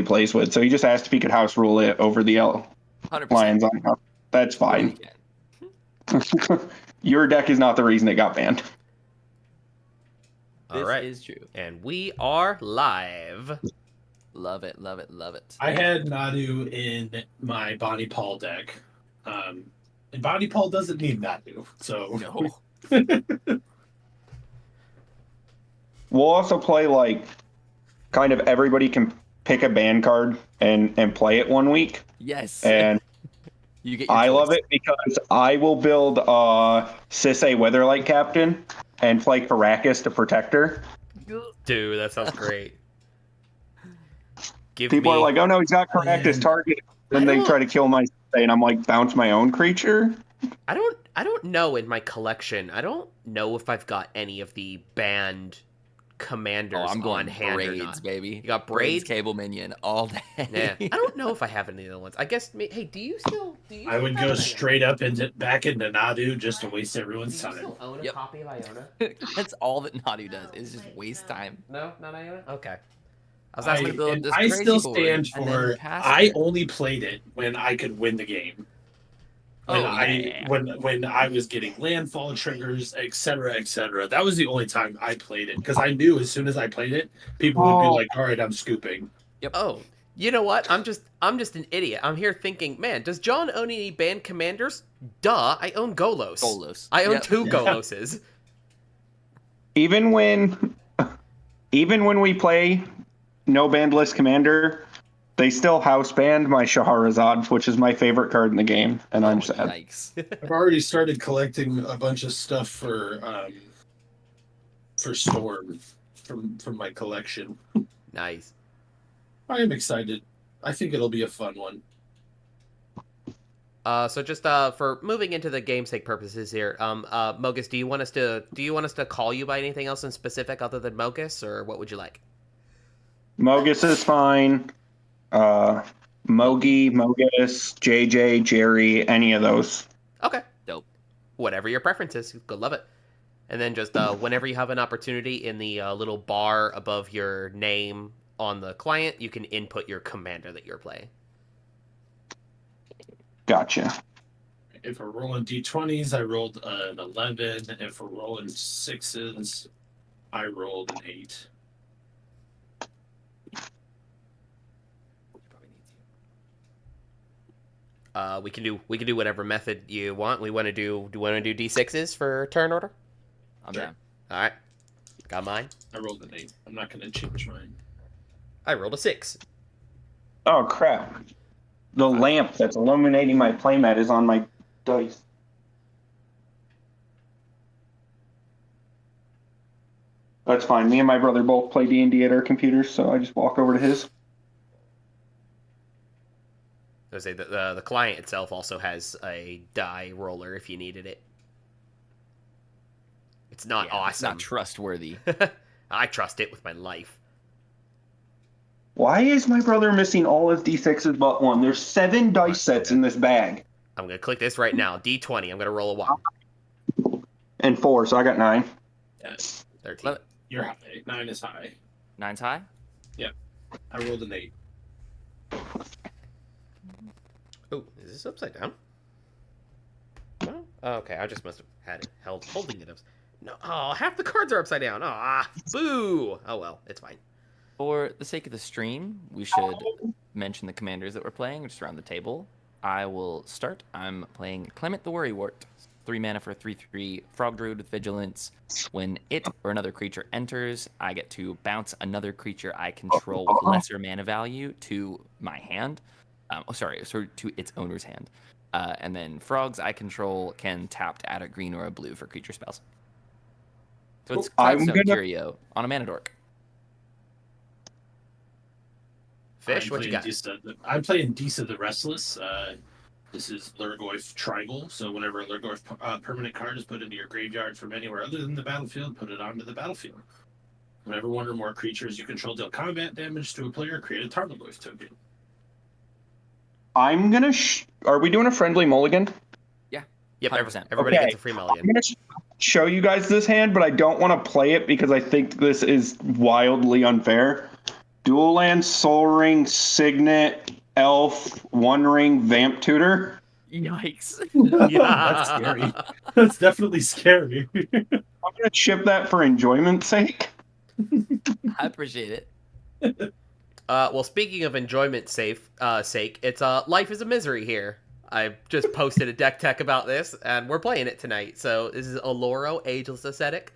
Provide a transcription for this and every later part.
plays with. So he just asked if he could house rule it over the 100%. Lions on house. That's fine. Your deck is not the reason it got banned. All right. This is true. And we are live. Love it, love it, love it. I had Nadu in my Bonnie Paul deck. And Bonnie Paul doesn't need Nadu, so... No. We'll also play, like, kind of everybody can pick a ban card and play it 1 week. Yes. And you get your I choice. love it because I will build Sisay Weatherlight Captain and play Caracas to protect her. Dude, that sounds great. People are like, oh no, he's got Caracas target. Then they try to kill my Sisay, and I'm like, bounce my own creature? I don't know in my collection. I don't know if I've got any of the banned commanders I'm going on hand braids, or not. baby. You got braids? Cable Minion all day. Yeah. I don't know if I have any other ones. I guess, hey, do you I would go straight up and back into Nadu just to waste everyone's Do you time. still own a Yep. copy of Iona? That's all that Nadu does is just waste time. No, not Iona? Okay. I was I, asking build and this I crazy still board stand and then for. pass I it. only played it when I could win the game. When yeah. when I was getting landfall triggers, etc., etc. That was the only time I played it because I knew as soon as I played it, people would be like, "All right, I'm scooping." Yep. Oh, you know what? I'm just an idiot. I'm here thinking, man, does John own any banned commanders? Duh, I own Golos. Golos. I own Yep. 2 Goloses. Even when we play no banned list commander, they still house banned my Shahrazad, which is my favorite card in the game, and I'm sad. Yikes. I've already started collecting a bunch of stuff for Storm from my collection. Nice. I am excited. I think it'll be a fun one. So just for moving into the gamesake purposes here, Mogis, do you want us to call you by anything else in specific other than Mogis, or what would you like? Mogis is fine. Mogis, JJ, Jerry, any of those. Okay. Dope. Whatever your preference is, good, love it. And then just whenever you have an opportunity in the little bar above your name on the client, you can input your commander that you're playing. Gotcha. If we're rolling d20s, I rolled an 11. If we're rolling 6s, I rolled an 8. We can do whatever method you want. Do you want to do D6s for turn order? I'm Sure. down. All right. Got mine. I rolled an 8. I'm not going to change mine. I rolled a 6. Oh crap. The lamp that's illuminating my playmat is on my dice. That's fine. Me and my brother both play D&D at our computers, so I just walk over to his. I was gonna say the client itself also has a die roller if you needed it. It's not It's awesome. not trustworthy. I trust it with my life. Why is my brother missing all his D6s but one? There's 7 dice sets in this bag. I'm gonna click this right now. D20. I'm gonna roll a 1. And 4, so I got 9. Yes. 13. Love it. You're high. 9 is high. 9's high? I rolled an 8. Oh, is this upside down? No? Oh, okay, I just must have had it holding it up. No, oh, half the cards are upside down. Ah, boo. Oh well, it's fine. For the sake of the stream, we should mention the commanders that we're playing just around the table. I will start. I'm playing Clement the Worrywart. 3 mana for a 3/3 Frog Druid with Vigilance. When it or another creature enters, I get to bounce another creature I control with lesser mana value to my hand. To its owner's hand. And then frogs I control can tap to add a green or a blue for creature spells. So it's I'm Cloudstone gonna- Curio on a mana dork. Fish, what you got? I'm playing Disa the Restless. This is Lurgoyf Triangle, so whenever a Lurgoyf permanent card is put into your graveyard from anywhere other than the battlefield, put it onto the battlefield. Whenever one or more creatures you control deal combat damage to a player, create a Tarmogoyf token. I'm gonna. Are we doing a friendly mulligan? Yep, 100%. everybody Okay. gets a free I'm mulligan. gonna show you guys this hand, but I don't want to play it because I think this is wildly unfair. Dual Land, Soul Ring, Signet, Elf, One Ring, Vamp Tutor. Yikes. That's scary. That's definitely scary. I'm gonna ship that for enjoyment's sake. I appreciate it. Well, speaking of enjoyment sake, it's Life is a Misery here. I just posted a deck tech about this, and we're playing it tonight. So this is Oloro, Ageless Ascetic.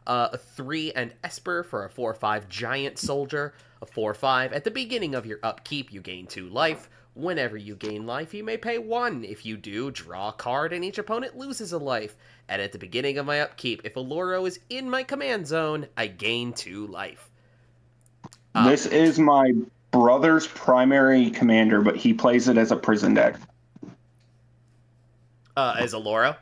A 3 and Esper for a 4/5 Giant Soldier. A 4/5. At the beginning of your upkeep, you gain 2 life. Whenever you gain life, you may pay 1. If you do, draw a card, and each opponent loses a life. And at the beginning of my upkeep, if Oloro is in my command zone, I gain 2 life. This is my brother's primary commander, but he plays it as a prison deck. As Oloro?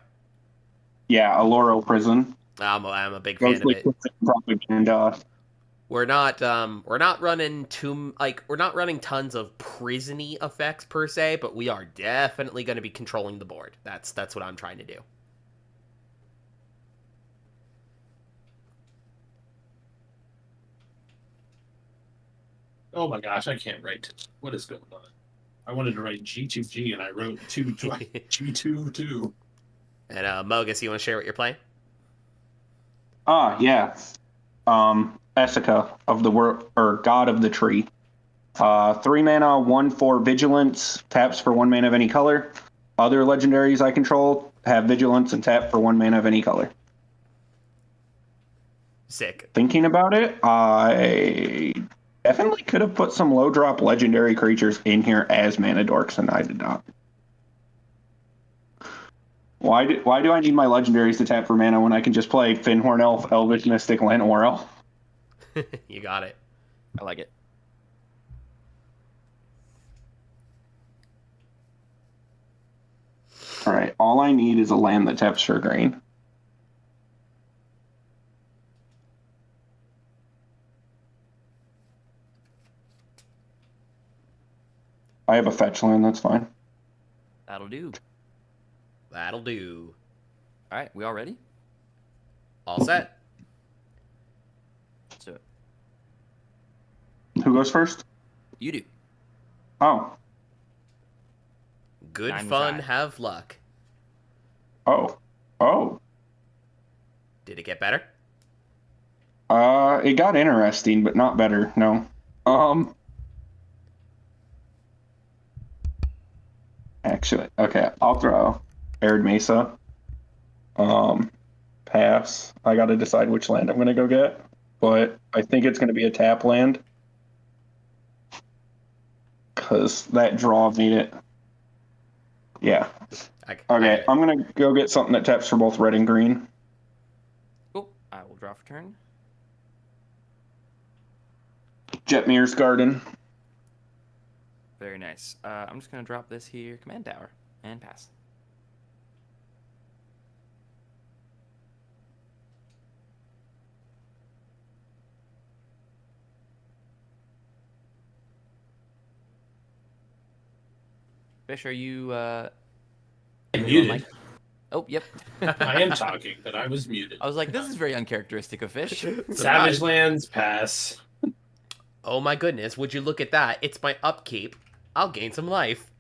Yeah, Aloro Prison. I'm a big fan of Mostly it. propaganda. We're not running we're not running tons of prison-y effects per se, but we are definitely going to be controlling the board. That's what I'm trying to do. Oh my gosh, I can't write. What is going on? I wanted to write G2G and I wrote G22. And Mogis, you want to share what you're playing? Yeah. Essica of the world, or God of the Tree. 3 mana, 1/4 Vigilance, taps for 1 mana of any color. Other legendaries I control have Vigilance and tap for 1 mana of any color. Sick. Thinking about it, I definitely could have put some low drop legendary creatures in here as mana dorks, and I did not. Why do I need my legendaries to tap for mana when I can just play Finhorn Elf, Elvish Mystic, Llanowar? You got it. I like it. All right, all I need is a land that taps for green. I have a fetch land, that's fine. That'll do. That'll do. All right, we all ready? All set. So Who goes first? you do. Oh. Good 9 was fun, high. have luck. Oh. Did it get better? It got interesting, but not better, no. Actually, okay, I'll throw Arid Mesa. Pass. I gotta decide which land I'm gonna go get, but I think it's gonna be a tap land. Because that draw made it. Yeah. Okay, I'm gonna go get something that taps for both red and green. Cool. I will draw for turn. Jetmir's Garden. Very nice. I'm just going to drop this here, Command Tower, and pass. Fish, are you... Muted. Mike? Oh, yep. I am talking, but I was muted. I was like, this is very uncharacteristic of Fish. Savage Lands, pass. Oh my goodness, would you look at that? It's my upkeep. I'll gain some life.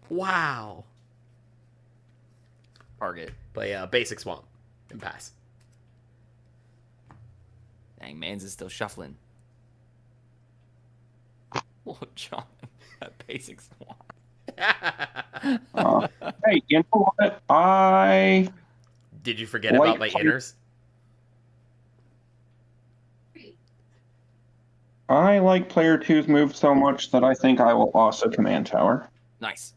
Wow. Target. Play Basic Swamp and pass. Dang, Mans is still shuffling. Oh, John. That basic swamp. Hey, you know what? Did you forget about my inners? I like player 2's move so much that I think I will also command tower. Nice.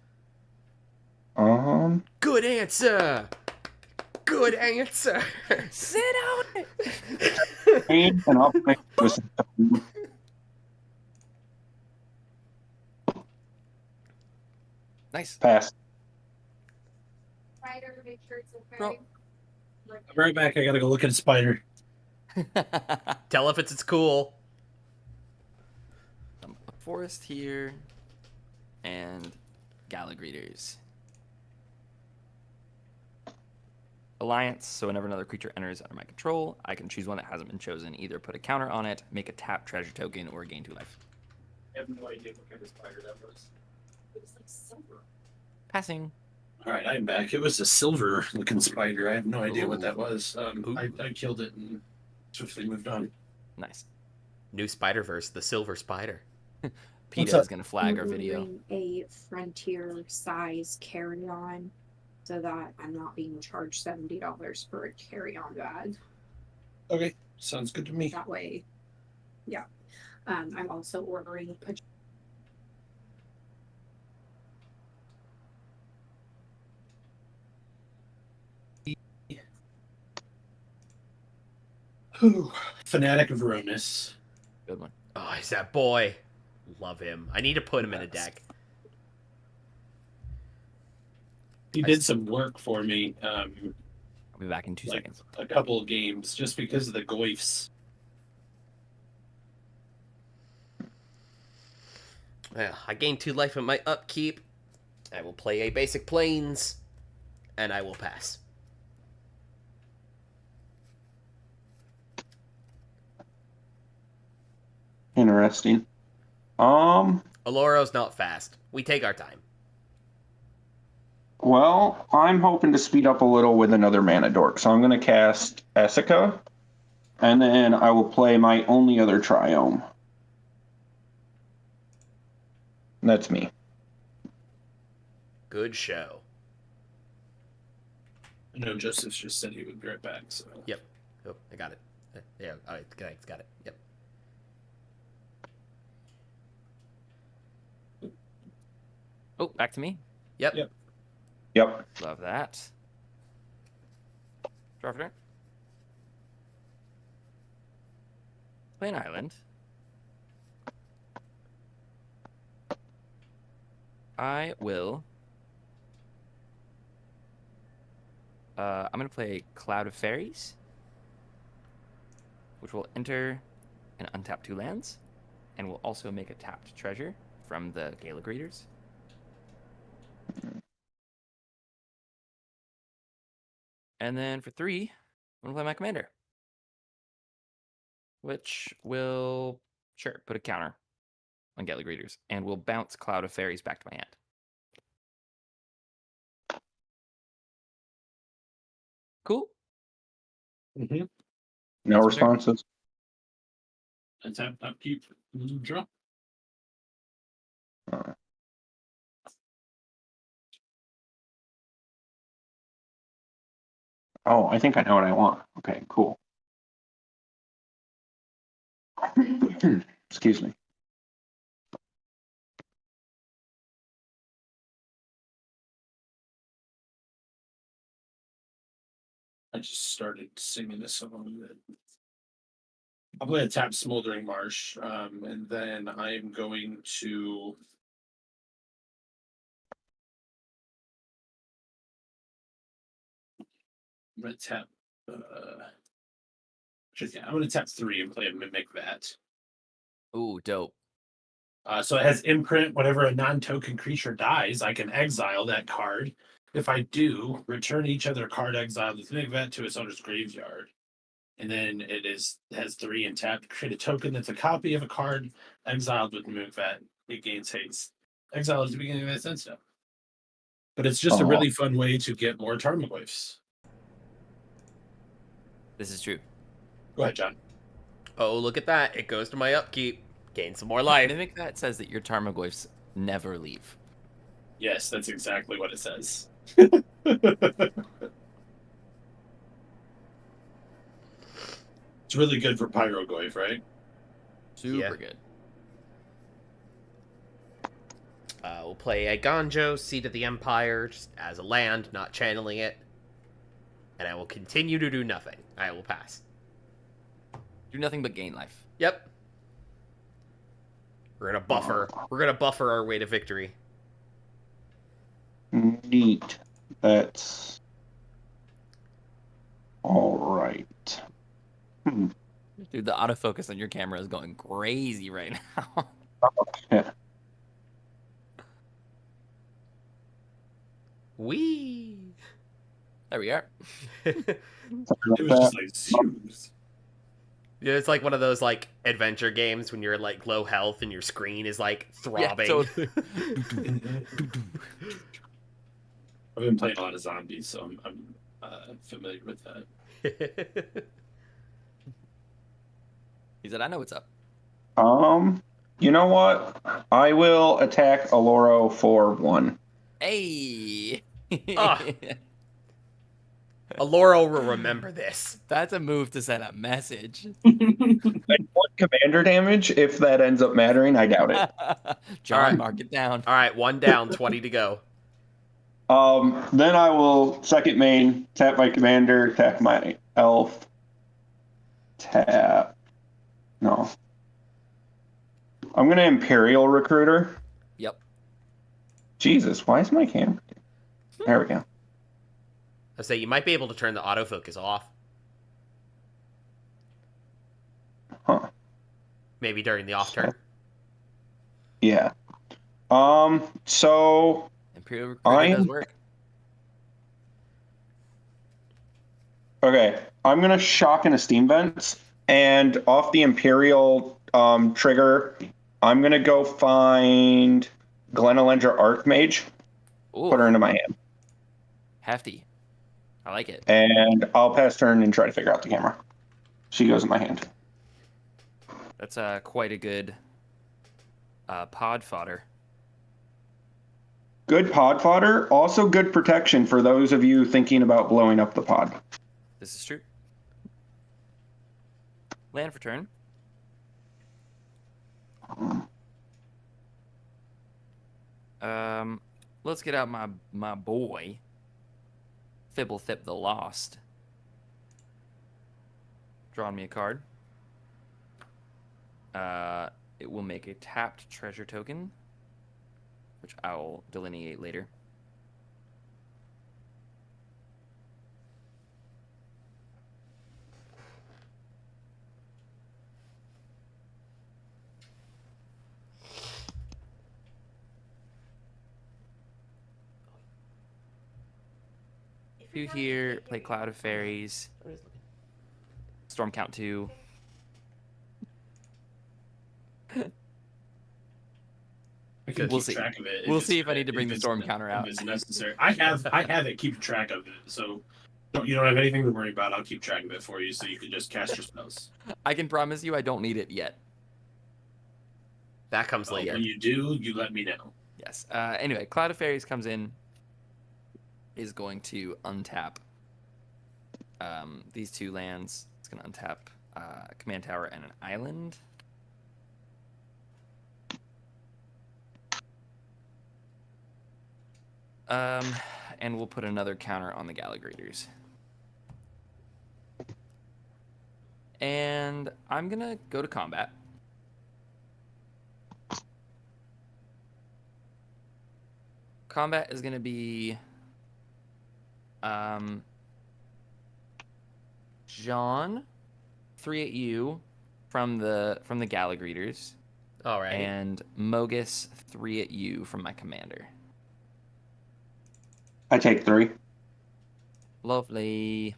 Good answer. Good answer. Sit down. And I'll play this. Nice. Pass. Spider to make sure it's okay. Bro. I'm right back. I gotta go look at a spider. Tell if it's cool. Forest here. And Gallagreeters. Alliance, so whenever another creature enters under my control, I can choose one that hasn't been chosen, either put a counter on it, make a tap treasure token, or gain 2 life. I have no idea what kind of spider that was. It was like silver. Passing. All right, I'm back. It was a silver-looking spider. I have no idea what that was. Ooh. I killed it and swiftly moved on. Nice. New Spider-Verse, the Silver Spider. PETA is going to flag our video. Ordering a frontier size carry-on so that I'm not being charged $70 for a carry-on bag. Okay, sounds good to me. That way, yeah. I'm also ordering Fanatic of Veronis. Good one. Oh, he's that boy. Love him. I need to put him in a deck. He did some work for me, I'll be back in 2 like seconds. a couple of games, just because of the goifs. Well, I gain 2 life in my upkeep. I will play a basic plains, and I will pass. Interesting. Aloro's not fast. We take our time. Well, I'm hoping to speed up a little with another mana dork, so I'm going to cast Essica, and then I will play my only other Triome. That's me. Good show. I know Joseph just said he would be right back, so. Yep. Oh, I got it. Yeah, all right, thanks, got it. Yep. Oh, back to me. Yep. Yep. Yep. Love that. Draw for turn. Play an island. I will. I'm going to play Cloud of Fairies, which will enter and untap 2 lands, and will also make a tapped treasure from the Gaelic Readers. And then for 3, I'm going to play my commander, which will, sure, put a counter on Gaelic Readers, and will bounce Cloud of Fairies back to my hand. Cool. Mm-hmm. No That's fair. responses. And tap, keep, draw. Oh, I think I know what I want. Okay, cool. Excuse me. I just started singing this song. I'll play a tap Smoldering Marsh, and then I'm going to. I'm gonna tap. I'm gonna tap 3 and play a Mimic Vat. Ooh, dope. So it has imprint. Whenever a non-token creature dies, I can exile that card. If I do, return each other card exiled with Mimic Vat to its owner's graveyard. And then has 3 and tap. Create a token that's a copy of a card exiled with Mimic Vat. It gains haste. Exile at the beginning of its end step. But it's just a really fun way to get more Tarmogoyfs. This is true. Go ahead, John. Oh, look at that. It goes to my upkeep. Gain some more life. Mimic that says that your Tarmogoyfs never leave. Yes, that's exactly what it says. It's really good for Pyrogoyf, right? Super good. We'll play a Ganjo, Seat of the Empire, just as a land, not channeling it. And I will continue to do nothing. I will pass. Do nothing but gain life. Yep. We're gonna buffer. We're gonna buffer our way to victory. Neat. That's all right. Dude, the autofocus on your camera is going crazy right now. Yeah. Wee. There we are. It was just like zooms. Yeah, it's like one of those like adventure games when you're like low health and your screen is like throbbing. totally. I've been playing a lot of zombies, so I'm familiar with that. He said, "I know what's up." You know what? I will attack Aloro for 1. Hey. Ah. Aloro will remember this. That's a move to send a message. And 1 commander damage, if that ends up mattering. I doubt it. John, Alright. mark it down. All right, 1 down, 20 to go. Then I will second main, tap my commander, attack my elf, tap. No. I'm gonna Imperial Recruiter. Yep. Jesus, why is my camera? There we go. I say you might be able to turn the autofocus off. Huh. Maybe during the off turn. Yeah. So Imperial Recruiter does work. okay, I'm gonna shock into Steam Vents, and off the Imperial trigger, I'm gonna go find Glenelendra Archmage, Ooh, put her into my hand, hefty. I like it. and I'll pass turn and try to figure out the camera. She goes in my hand. That's quite a good pod fodder. Good pod fodder, also good protection for those of you thinking about blowing up the pod. This is true. Land for turn. Let's get out my boy, Fibblethip the Lost. Drawing me a card. It will make a tapped treasure token, which I will delineate later. Two here, play Cloud of Fairies, Storm Count 2. I can We'll keep see. track of it. We'll see if I need to bring the storm counter out. If it's necessary. I have it keep track of it, so you don't have anything to worry about. I'll keep track of it for you, so you can just cast your spells. I can promise you I don't need it yet. That comes later. When you do, you let me know. Yes. Anyway, Cloud of Fairies comes in, is going to untap these 2 lands. It's going to untap Command Tower and an island. And we'll put another counter on the Gallagrators. And I'm going to go to combat. Combat is going to be John, 3 at you from the Gallagrators. All right. And Mogis, 3 at you from my commander. I take 3. Lovely.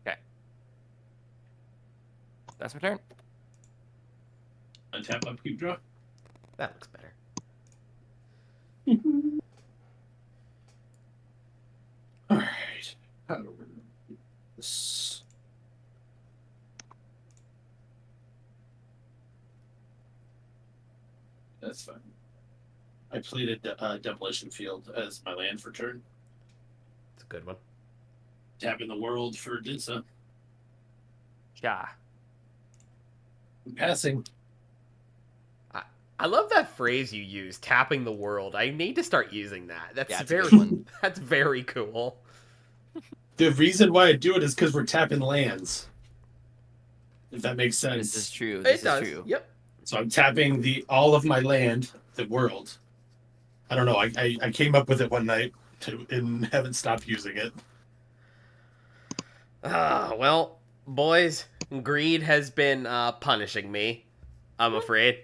Okay. That's my turn. Untap, upkeep, draw. That looks better. All right. How do we do this? That's fine. I played a Demolition Field as my land for turn. It's a good one. Tapping the world for Dinsa. Yeah. Passing. I love that phrase you use, tapping the world. I need to start using that. That's Yeah, it's a good very one. that's very cool. The reason why I do it is because we're tapping lands. If that makes sense. This is true. This It does. is true. Yep. So I'm tapping all of my land, the world. I don't know. I came up with it one night and haven't stopped using it. Well, boys, greed has been punishing me, I'm afraid.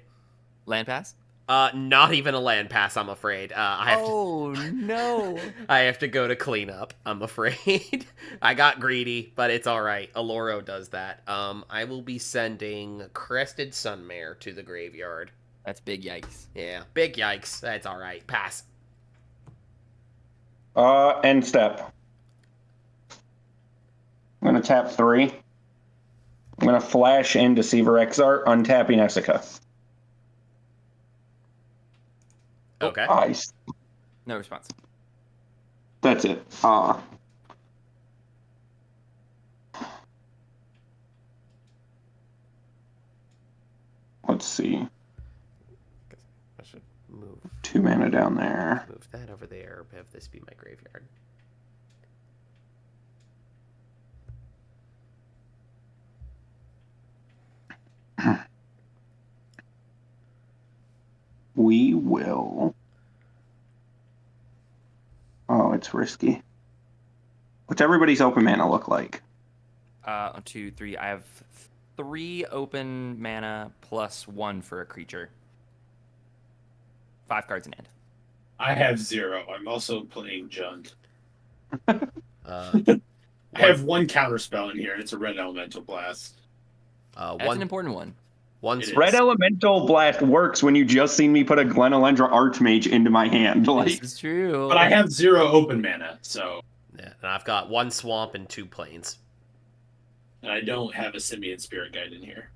Land pass? Not even a land pass, I'm afraid. Oh, no. I have to go to cleanup, I'm afraid. I got greedy, but it's alright. Aloro does that. I will be sending Crested Sunmare to the graveyard. That's big yikes. Yeah, big yikes. That's alright. Pass. End step. I'm gonna tap 3. I'm gonna flash in Deceiver Exart, untapping Essica. Okay. Ice. No response. That's it. Let's see. I should move 2 mana down there. that over there, have this be my graveyard. We will. Oh, it's risky. What's everybody's open mana look like? 1, 2, 3. I have 3 open mana plus 1 for a creature. 5 cards in hand. I have 0. I'm also playing Jund. Uh, I have 1 counter spell in here, and it's a red elemental blast. That's one an important one. one It is. Red Elemental Blast works when you just seen me put a Glenelendra Archmage into my hand. This Like, is true. But I have 0 open mana, so Yeah, and I've got 1 swamp and 2 plains. and I don't have a Simian Spirit Guide in here.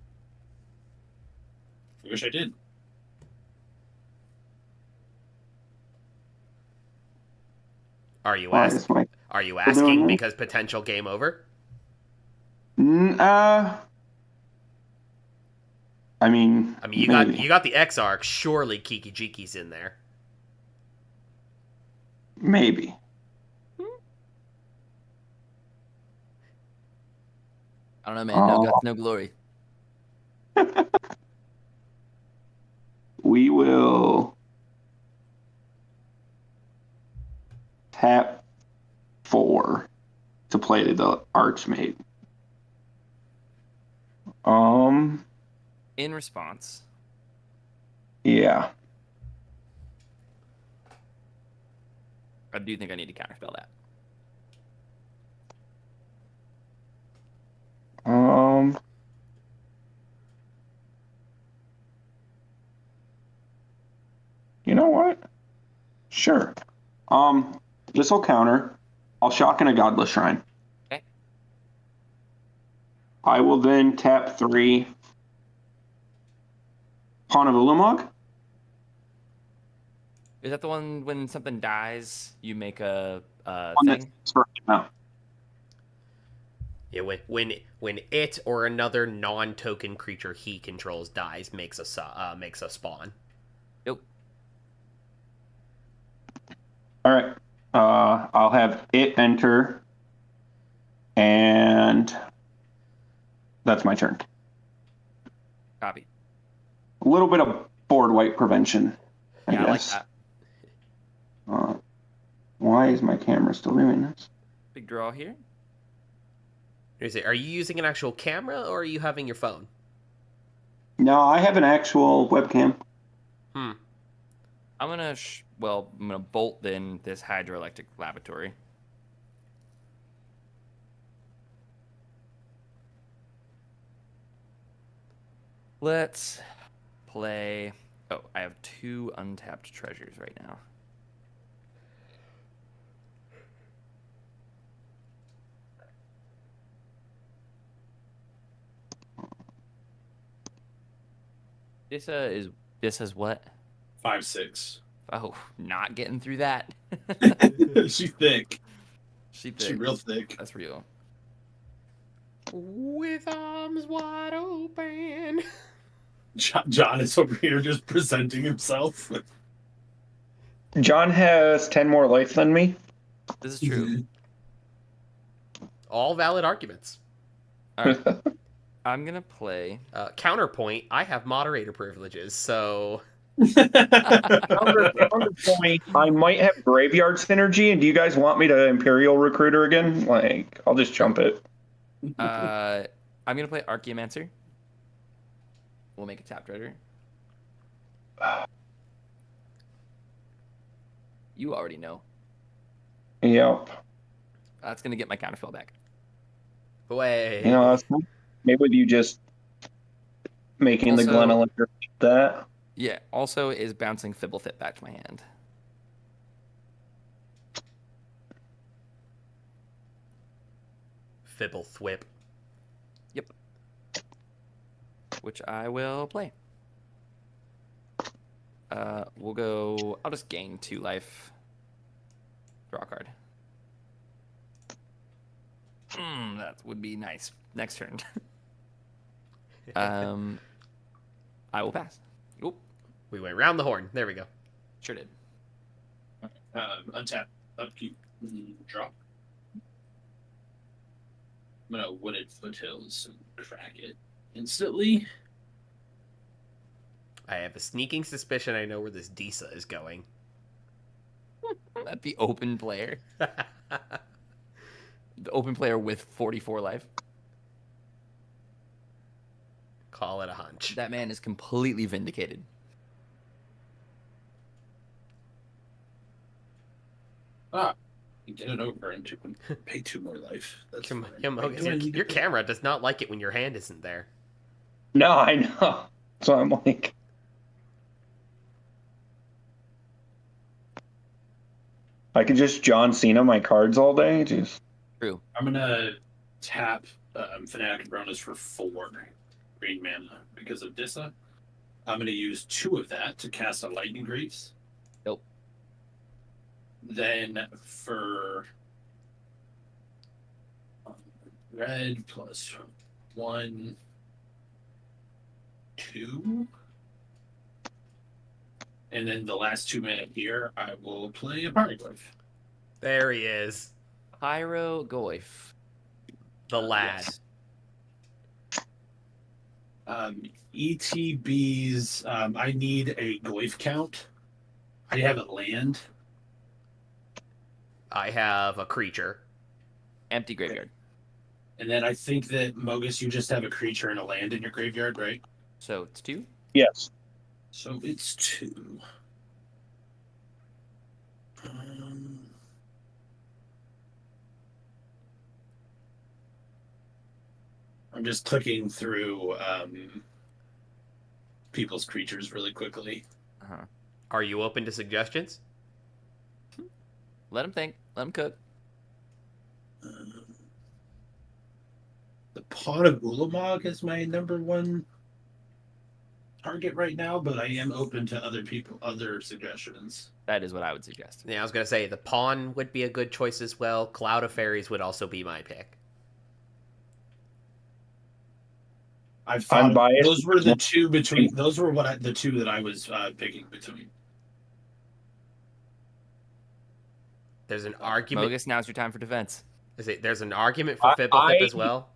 I wish I did. Are you why asking? is my- Are you doing asking that? because potential game over? I mean, You got the Exarch. Surely Kiki Jiki's in there. maybe. I don't know, man. No guts, no glory. We will tap 4 to play the Archmage. In response, Yeah. I do think I need to counterspell that. You know what? Sure. This will counter. I'll shock in a Godless Shrine. Okay. I will then tap 3 Pawn of Ulamog. Is that the one when something dies, you make a One thing? that's for no. Yeah, when it or another non-token creature he controls dies, makes a spawn. Nope. All right. I'll have it enter, and that's my turn. Copy. A little bit of board wipe prevention, I Yeah, I like guess. that. Why is my camera still doing this? Big draw here. Are you using an actual camera or are you having your phone? No, I have an actual webcam. I'm gonna bolt then this hydroelectric laboratory. Let's play. Oh, I have 2 untapped treasures right now. This is what? 5/6. Oh, not getting through that. She's thick. She She's thick. real thick. That's real. With arms wide open. John is over here just presenting himself. John has 10 more life than me. This is true. All valid arguments. All right. I'm gonna play. Counterpoint, I have moderator privileges, so... Counterpoint, I might have graveyard synergy, and do you guys want me to Imperial Recruiter again? Like, I'll just jump it. I'm gonna play Archaeomancer. We'll make a tap treasure. You already know. Yep. That's gonna get my counterfill back. Way. You know, maybe with you just making the Also- Glen Electric that. Yeah. Also, is bouncing Fibblethip back to my hand. Fibble thwip. Yep. Which I will play. We'll go. I'll just gain 2 life. Draw a card. That would be nice. Next turn. I will pass. Oop, We went round the horn. There we go. sure did. Untap, upkeep, drop. I'm gonna Wooded Foothills and crack it instantly. I have a sneaking suspicion I know where this Disa is going. That'd be open player. The open player with 44 life. Call it a hunch. That man is completely vindicated. You get it over and pay 2 more life. That's Come fine. on, Mogis, your camera does not like it when your hand isn't there. No, I know. So I'm like, I could just John Cena my cards all day. Just True. I'm gonna tap Fanatic and Bronis for 4 green mana because of Dissa. I'm gonna use 2 of that to cast a Lightning Greaves. Nope. Then for red plus 1, 2. And then the last 2 mana here, I will play a Poneglyph. There he is. Pyro Goif. The lad. Yes. ETBs, I need a Goif count. I have a land. I have a creature. Empty graveyard. And then I think that, Mogis, you just have a creature and a land in your graveyard, right? So it's 2. yes. So it's 2. I'm just clicking through people's creatures really quickly. Uh-huh. Are you open to suggestions? Let him think. Let him cook. The Pawn of Ulamog is my number 1 target right now, but I am open to other suggestions. That is what I would suggest. Yeah, I was gonna say the pawn would be a good choice as well. Cloud of Fairies would also be my pick. I've I'm thought biased. those were the 2 between. Those were the 2 that I was picking between. There's an argument. Mogis, now's your time for defense. There's an argument for Fibblethip as well.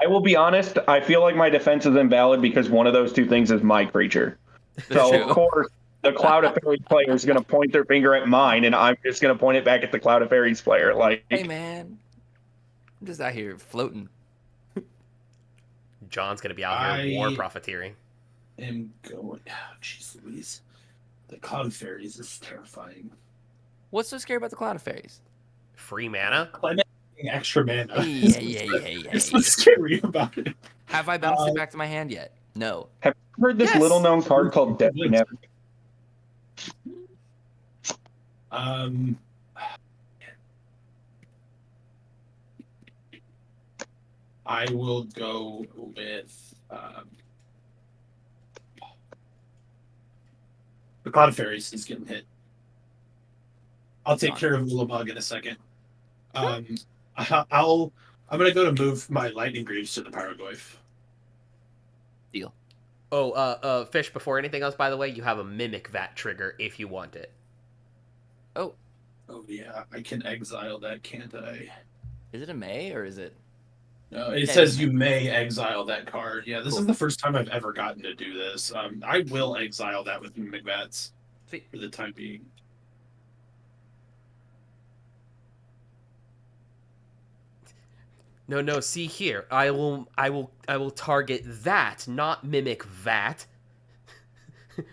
I will be honest. I feel like my defense is invalid because one of those 2 things is my creature. So True. of course, the Cloud of Fairies player is going to point their finger at mine, and I'm just going to point it back at the Cloud of Fairies player. Like, Hey, man. I'm just out here floating. John's gonna be out here war I- profiteering. I'm going. Oh, jeez Louise. The Cloud of Fairies is terrifying. What's so scary about the Cloud of Fairies? Free mana. Extra mana. Hey. It's what's scary about it. Have I bounced it back to my hand yet? No. have you heard this Yes. little known card called Death Never? I will go with the Cloud of Fairies is getting hit. I'll take care of Ulamog in a second. I'm gonna go to move my Lightning Greaves to the Paragoyf. Deal. Oh, Fish, before anything else, by the way, you have a Mimic Vat trigger if you want it. Oh, Oh yeah, I can exile that, can't I? is it a May or is it? No, it Yeah, says you you may exile that card. Yeah, this Cool. is the first time I've ever gotten to do this. I will exile that with McVats Sweet. for the time being. No, see here. I will target that, not Mimic Vat.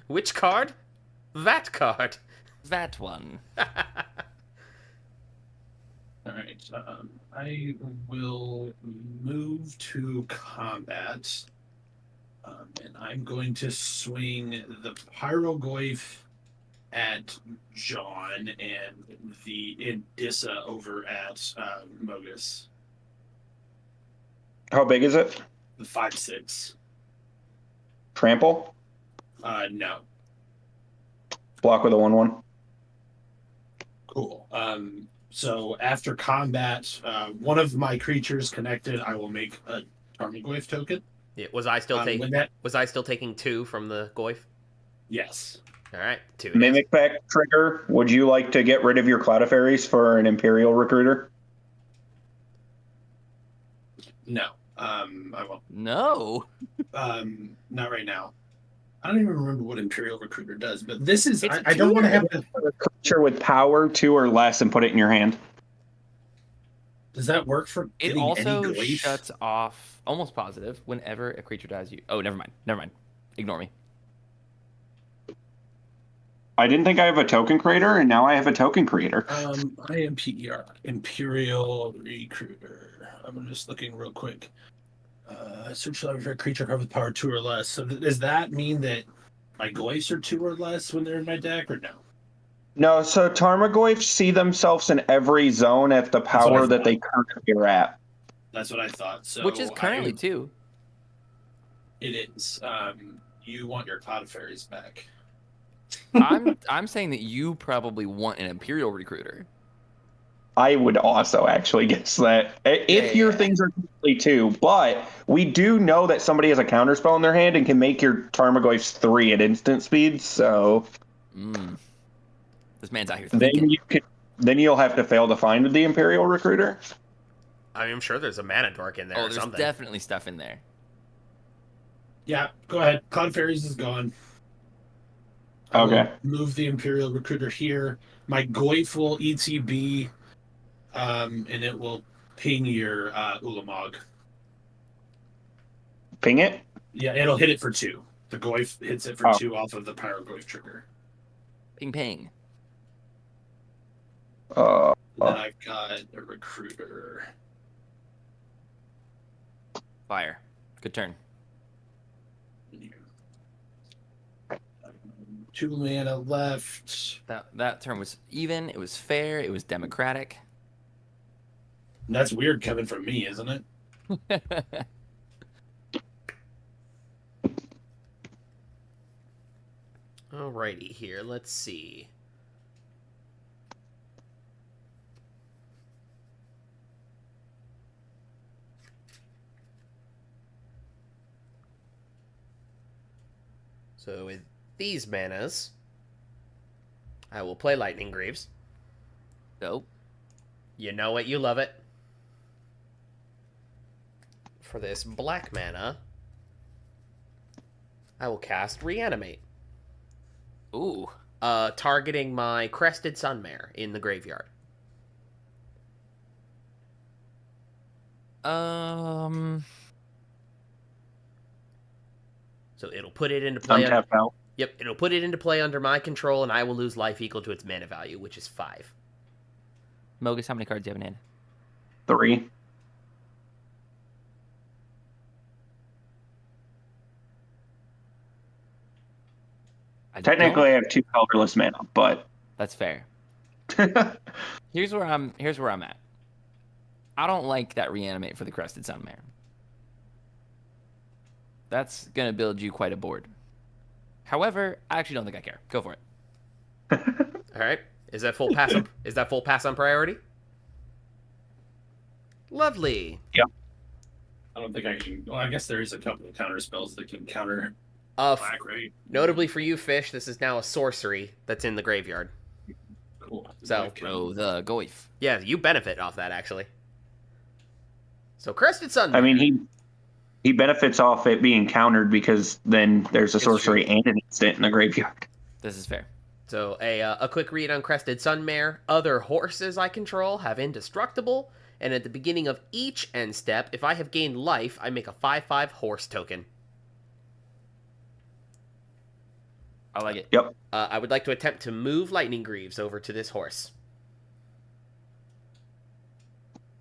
Which card? That card. That one. All right. I will move to combat. And I'm going to swing the Pyrogoyf at John and the Indissa over at Mogis. How big is it? The 5/6. Trample? No. Block with a 1/1. Cool. So after combat, one of my creatures connected, I will make a Tarmogoyf token. Yeah, was I still taking? When that, Was I still taking 2 from the Goyf? yes. All right, 2. it is. Mimic Pack trigger. Would you like to get rid of your Cloudifairies for an Imperial Recruiter? No. I won't. No. Not right now. I don't even remember what Imperial Recruiter does, but this is. It's I don't want to have to. A creature with power 2 or less and put it in your hand. Does that work for It getting also any Goyf? shuts off, almost positive, whenever a creature dies. Oh, never mind. Never mind. Ignore me. I didn't think I have a token creator, and now I have a token creator. IMPER, Imperial Recruiter. I'm just looking real quick. Search library for a creature card with power 2 or less. So does that mean that my Goyfs are 2 or less when they're in my deck, or no? No, so Tarmogoyfs see themselves in every zone at the what I power that thought. they currently are at. That's what I thought. So Which is currently 2. It is. You want your Cloud Fairies back. I'm saying that you probably want an Imperial Recruiter. I would also actually guess that if your things are completely 2, but we do know that somebody has a counterspell in their hand and can make your Tarmogoyfs 3 at instant speed. So This man's out here then thinking. then you'll have to fail to find the Imperial Recruiter. I mean, I'm sure there's a mana dork in there Oh, or there's something. definitely stuff in there. Yeah, go ahead. Cloud Fairies is gone. I will Okay. move the Imperial Recruiter here. My Goyf will ETB, and it will ping your Ulamog. Ping it. Yeah, it'll hit it for 2. The Goyf hits it for 2 off of the Pyrogoyf trigger. Ping ping. Then I've got a Recruiter. Fire. Good turn. 2 mana left. That turn was even. It was fair. It was democratic. That's weird coming from me, isn't it? Alrighty, here. Let's see. So with these manas, I will play Lightning Greaves. Dope. You know it, you love it. For this black mana, I will cast Reanimate, Ooh. targeting my Crested Sunmare in the graveyard. So it'll put it into play. Untap out. Yep, it'll put it into play under my control, and I will lose life equal to its mana value, which is 5. Mogis, how many cards do you have in hand? 3. Technically, I have 2 colorless mana, but That's fair. Here's where I'm at. I don't like that Reanimate for the Crested Sunmare. That's gonna build you quite a board. However, I actually don't think I care. Go for it. All right, is that full pass? Is that full pass on priority? Lovely. I don't think I can. Well, I guess there is a couple of counter spells that can counter F- black, right? Notably for you, Fish, this is now a sorcery that's in the graveyard. Cool. So- Bro, the Goyf. Yeah, you benefit off that, actually. So, Crested Sun. I mean he benefits off it being countered because then there's a It's sorcery and an instant in the graveyard. This is fair. So, a quick read on Crested Sunmare. Other horses I control have Indestructible, and at the beginning of each end step, if I have gained life, I make a 5/5 horse token. I like it. Yep. I would like to attempt to move Lightning Greaves over to this horse.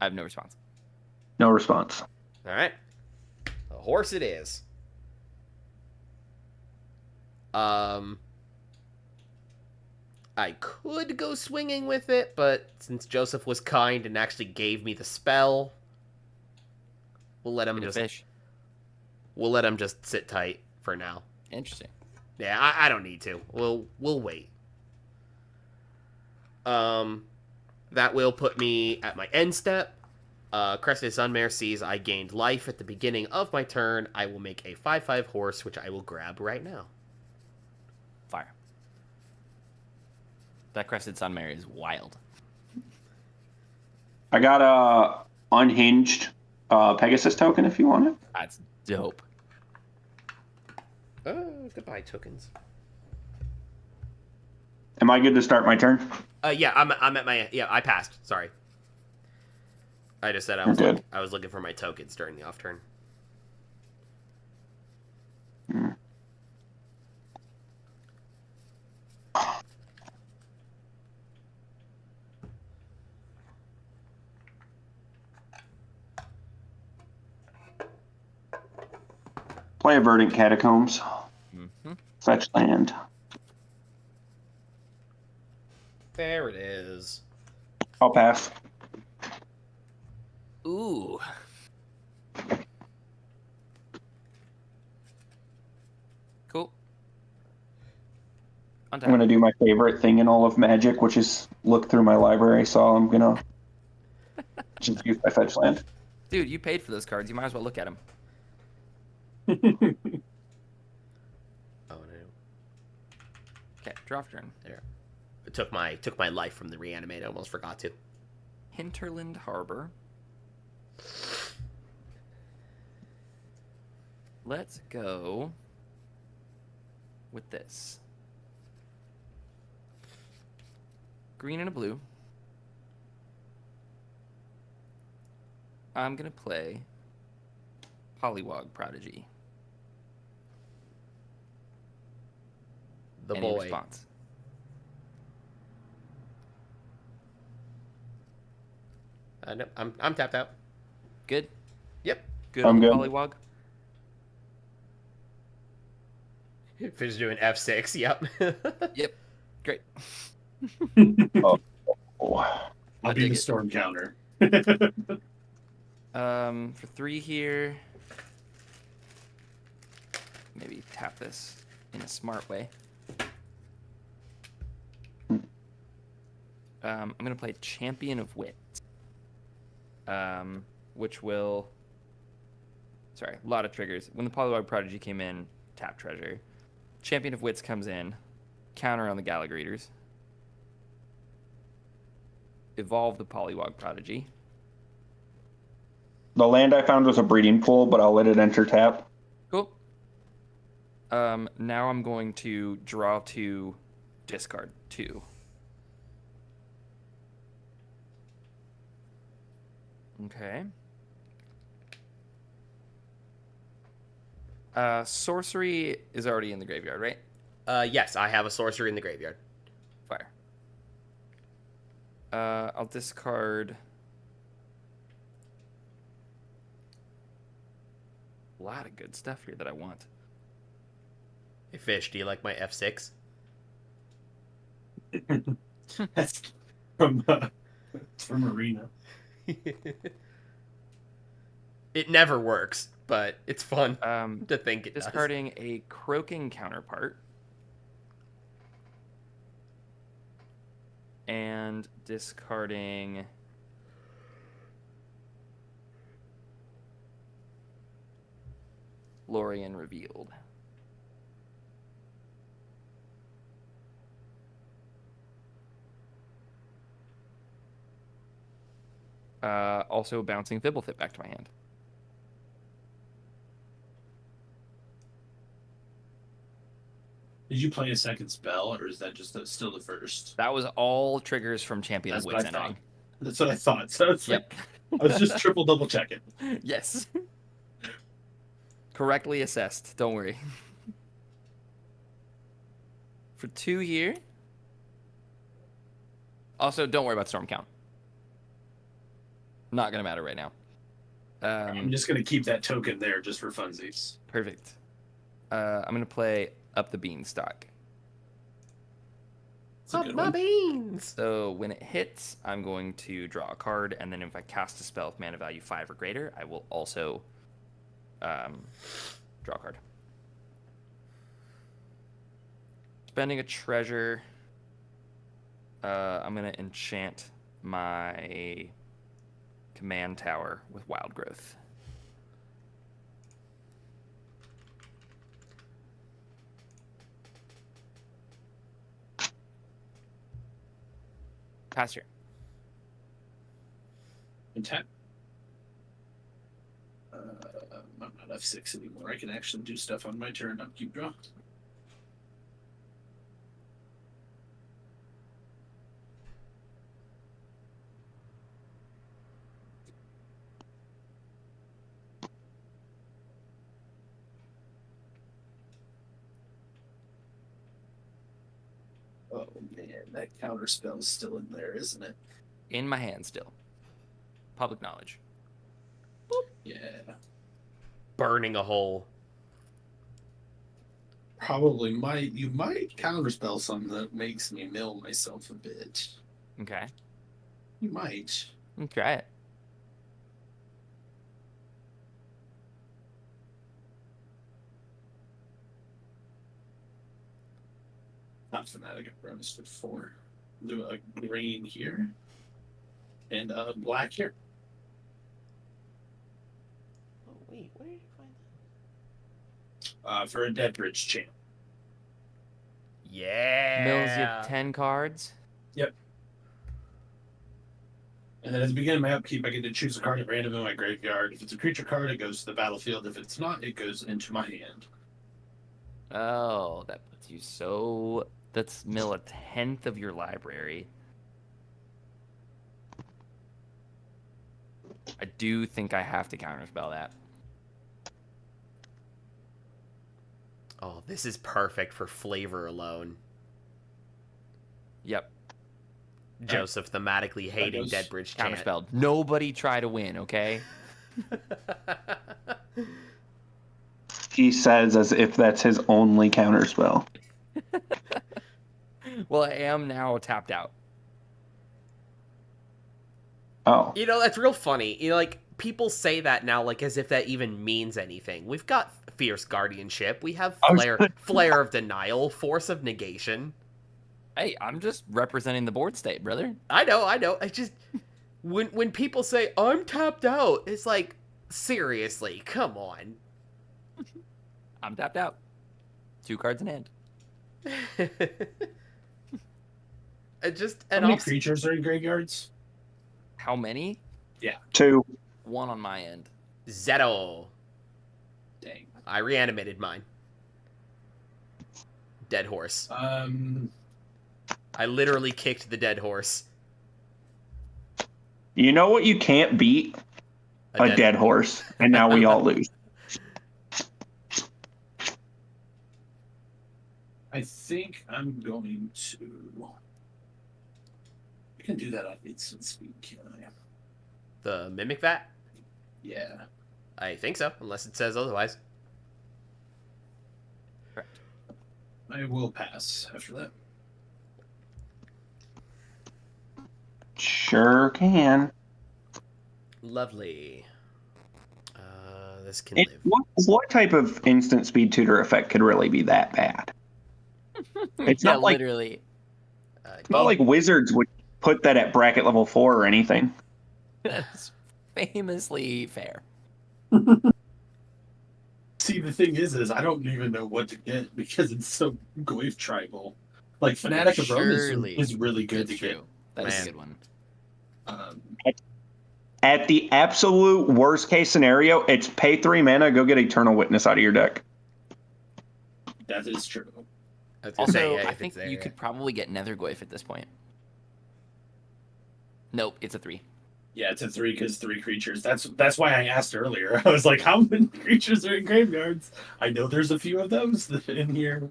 I have no response. No response. All right. A horse it is. I could go swinging with it, but since Joseph was kind and actually gave me the spell, we'll let him Get a just fish. we'll let him just sit tight for now. Interesting. Yeah, I don't need to. We'll wait. That will put me at my end step. Crested Sunmare sees I gained life at the beginning of my turn. I will make a 5/5 horse, which I will grab right now. Fire. That Crested Sunmare is wild. I got a unhinged Pegasus token if you want it. That's dope. Oh, goodbye, tokens. Am I good to start my turn? Yeah, I'm at my I passed. Sorry. I just said I You're was good. I was looking for my tokens during the off turn. Hmm. Play a Verdant Catacombs. Mm-hmm. Fetch land. There it is. I'll pass. Ooh. Cool. On I'm top. gonna do my favorite thing in all of Magic, which is look through my library. So I'm gonna just use my fetch land. Dude, you paid for those cards. You might as well look at them. Oh no. Okay, draw turn. There. It took my life from the reanimate. I almost forgot to. Hinterland Harbor. Let's go with this. Green and a blue. I'm going to play Pollywog Prodigy. The Any boy. response? No, I'm tapped out. Good? Yep. Good I'm on the good. Pollywog? Fish doing F6. Yep. Yep. Great. Oh, I'll I be dig the it. storm counter. For 3 here, maybe tap this in a smart way. I'm gonna play Champion of Wit, which will. Sorry, a lot of triggers. When the Pollywog Prodigy came in, tap treasure. Champion of Wits comes in, counter on the Gallagreators. Evolve the Pollywog Prodigy. the land I found was a breeding pool, but I'll let it enter tap. Cool. Now I'm going to draw 2, discard 2. Okay. Sorcery is already in the graveyard, right? Yes, I have a sorcery in the graveyard. Fire. I'll discard a lot of good stuff here that I want. Hey, Fish, do you like my F6? That's from Arena. It never works, but it's fun Um, to think it discarding a croaking counterpart. And discarding Lorien Revealed. Also bouncing Thibblethip back to my hand. Did you play a second spell, or is that just still the first? That was all triggers from Champion That's of what Wits I thought. entering. That's what I thought. So it's Yep. like, I was just triple double checking. Yes. Correctly assessed. Don't worry. For 2 here. Also, don't worry about storm count. Not gonna matter right now. I'm just gonna keep that token there just for funsies. Perfect. I'm gonna play Up the Beanstalk. That's a Up good my one. beans. So when it hits, I'm going to draw a card, and then if I cast a spell with mana value 5 or greater, I will also draw a card. Spending a treasure, I'm going to enchant my command tower with Wild Growth. Pass here. And tap. I'm not F6 anymore. I can actually do stuff on my turn, not keep draw. Oh man, that counter spell is still in there, isn't it? In my hand still. Public knowledge. Yeah. Burning a hole. Probably you might counterspell something that makes me mill myself a bit. Okay. You might. Try it. Not fanatic, I bonus for 4. Do a green here. And a black here. Oh, wait, where did you find that? For a Dead Bridge champ. Yeah. Mills you 10 cards. And then at the beginning of my upkeep, I get to choose a card at random in my graveyard. If it's a creature card, it goes to the battlefield. If it's not, it goes into my hand. Oh, that puts you so... That's mill a 10th of your library. I do think I have to counterspell that. Oh, this is perfect for flavor alone. Yep. Joseph thematically hating goes Deadbridge chant. Counterspelled. Nobody try to win, okay? He says as if that's his only counterspell. Well, I am now tapped out. Oh. You know, that's real funny. You know, like, people say that now, like, as if that even means anything. We've got Fierce Guardianship. We have Flare of Denial, Force of Negation. Hey, I'm just representing the board state, brother. I know. I just... When people say, I'm tapped out, it's like, seriously, come on. I'm tapped out. 2 cards in hand. How many creatures are in graveyards? How many? 2. 1 on my end. Zero. Dang. I reanimated mine. Dead horse. I literally kicked the dead horse. You know what you can't beat? A dead horse. And now we all lose. I think I'm going to... I can do that on instant speed, can I? The Mimic Vat? Yeah. I think so, unless it says otherwise. Correct. I will pass after that. Sure can. Lovely. This can It, live. what type of instant speed tutor effect could really be that bad? It's Yeah, not like literally. it's not like wizards would put that at bracket level 4 or anything. That's famously fair. See, the thing is I don't even know what to get because it's so Goyf tribal. Like, Fanatic of Rome Surely. is really good That's to true. That is Man. a good one. get. At the absolute worst case scenario, it's pay 3 mana, go get Eternal Witness out of your deck. That is true. I was gonna Also, say, yeah, I if think it's there, you yeah. could probably get Nethergoyf at this point. Nope, it's a 3. Yeah, it's a 3 because 3 creatures. That's why I asked earlier. I was like, how many creatures are in graveyards? I know there's a few of those in here.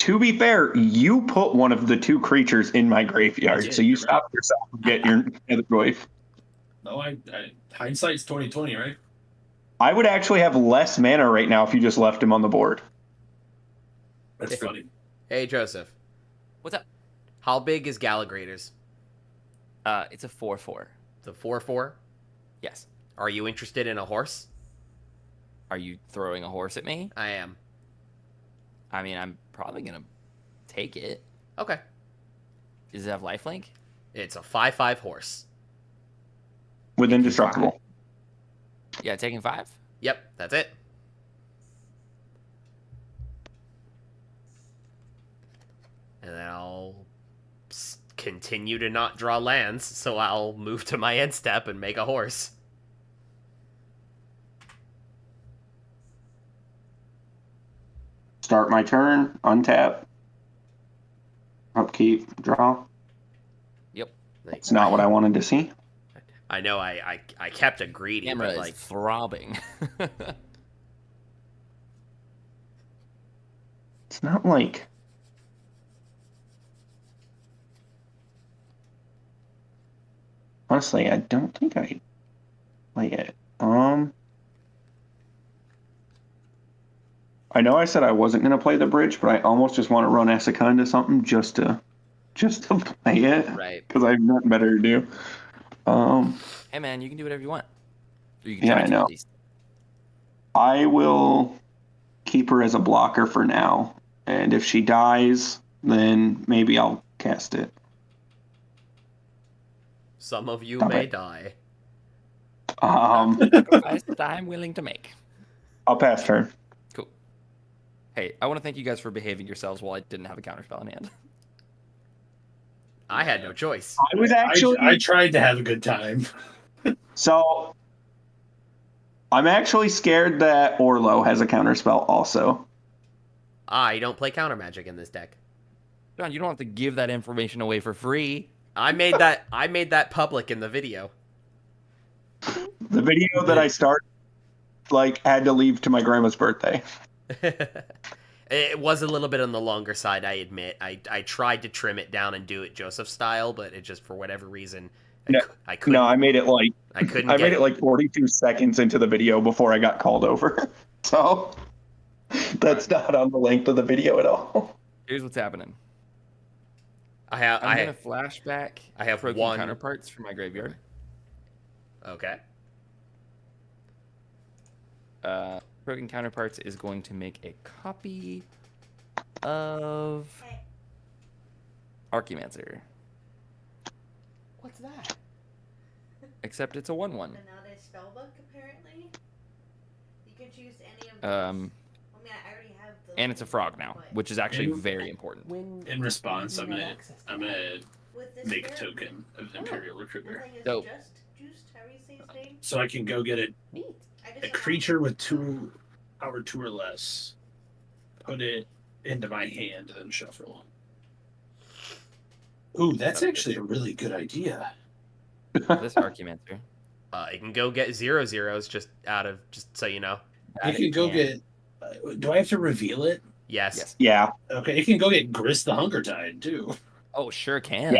to be fair, you put one of the 2 creatures in my graveyard, did, so you you're stopped yourself from getting your Nethergoyf. No, hindsight's 2020, right? I would actually have less mana right now if you just left him on the board. That's funny. Hey, Joseph. What's up? How big is Gallagrators? It's a 4/4. The 4/4. Yes. Are you interested in a horse? Are you throwing a horse at me? I am. I mean, I'm probably gonna take it. Okay. Does it have lifelink? It's a 5/5 horse. With Indestructible. Yeah, taking 5. Yep, that's it. And then I'll continue to not draw lands, so I'll move to my end step and make a horse. Start my turn, untap, upkeep, draw. Yep. It's not what I wanted to see. I know I kept a greedy, Camera but is like throbbing. It's not like... Honestly, I don't think I play it. I know I said I wasn't going to play the bridge, but I almost just want to run Essica into something just to play it. Right. Because I have nothing better to do. Hey man, you can do whatever you want. Or you can Yeah, try I to, know. at least. I will keep her as a blocker for now. And if she dies, then maybe I'll cast it. some of you Stop may it. die. Sacrifice that I'm willing to make. I'll pass turn. Cool. Hey, I want to thank you guys for behaving yourselves while I didn't have a counterspell in hand. I had no choice. I was actually... I tried to have a good time. So, I'm actually scared that Orlo has a counterspell also. I don't play counter magic in this deck. John, you don't have to give that information away for free. I made that public in the video. The video that I started, had to leave to my grandma's birthday. It was a little bit on the longer side, I admit. I tried to trim it down and do it Joseph style, but it just, for whatever reason, I couldn't. No, I made it I couldn't. I made it 42 seconds into the video before I got called over. So that's not on the length of the video at all. Here's what's happening. I'm I'm gonna flashback. I have broken one counterparts from my graveyard. Okay. Broken Counterparts is going to make a copy of Archimancer. What's that? Except it's a 1/1. Another spellbook, apparently. You can choose any of those. Um, I mean, I already have the. and it's a frog now, but which is actually And- very important. In response, I'm gonna with this make a spirit, token of Imperial Recruiter, like, it's Dope. just juiced, how do you say his name? so I can go get Neat. I a just creature with power 2 or less, put it into my hand, and then shuffle. Ooh, that's actually a really good idea. This Archimancer. You can go get 0/0s just so you know. You That can it go get. Do I have to reveal it? Yes. Yes. Yeah. Okay, you can go get Grist the Hunger Tide too. Oh, sure can.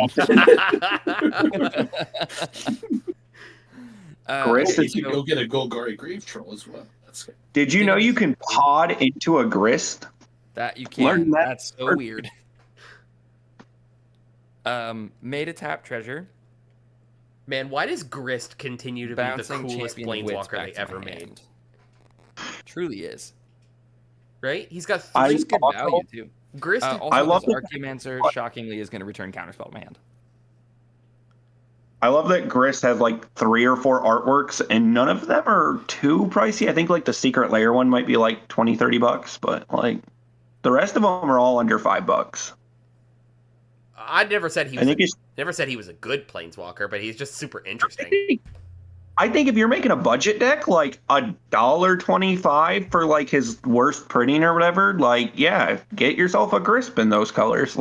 Grist You is- can go get a Golgari Grave Troll as well. That's good. Did you know you can pod into a grist? That you can. Learn that That's so weird. Made a tap treasure. Man, why does Grist continue to be the Bouncing coolest champion wits planeswalker back they to ever my made? hand. Truly is. Right? He's got I- three. Just good also- value too. Grist. Also, I love this that- Archimancer shockingly is going to return counterspell to my hand. I love that Grist has 3 or 4 artworks, and none of them are too pricey. I think the Secret Lair one might be $20-$30, but the rest of them are all under $5. I never said he I was. think it's. Never said he was a good planeswalker, but he's just super interesting. I think if you're making a budget deck, $1.25 for his worst printing or whatever, yeah, get yourself a Grisp in those colors.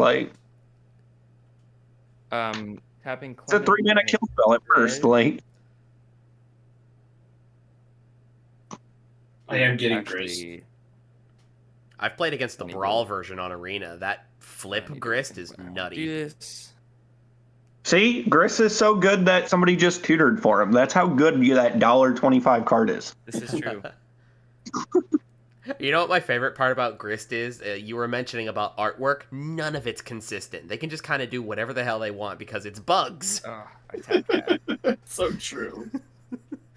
Tapping. It's a 3-mana kill spell at first. I am getting Grist. Actually, I've played against the Let me Brawl do- version on Arena. That flip I need to grist think is what I wanna nutty. do this. See, Gris is so good that somebody just tutored for him. That's how good that $1.25 card is. This is true. You know what my favorite part about Grist is? You were mentioning about artwork. None of it's consistent. They can just kind of do whatever the hell they want because it's bugs. Oh, I tapped that. So true.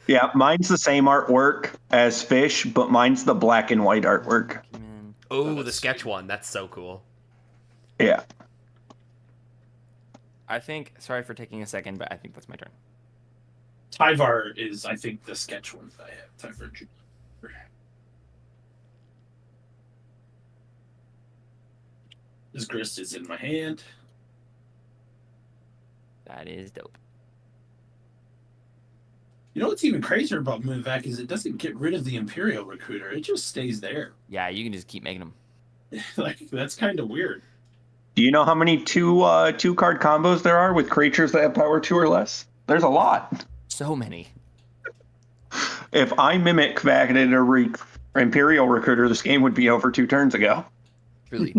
Yeah, mine's the same artwork as Fish, but mine's the black and white artwork. Document. Oh, the that's sketch sweet. one. That's so cool. Yeah. I think. Sorry for taking a second, but I think that's my turn. Tyvar is, I think, the sketch one that I have. Tyvar Jr. This grist is in my hand. That is dope. You know what's even crazier about Moonvac is it doesn't get rid of the Imperial Recruiter. It just stays there. Yeah, you can just keep making them. Like, that's kind of weird. Do you know how many two-card combos there are with creatures that have power 2 or less? There's a lot. So many. If I mimic back at a Imperial Recruiter, this game would be over 2 turns ago. Truly.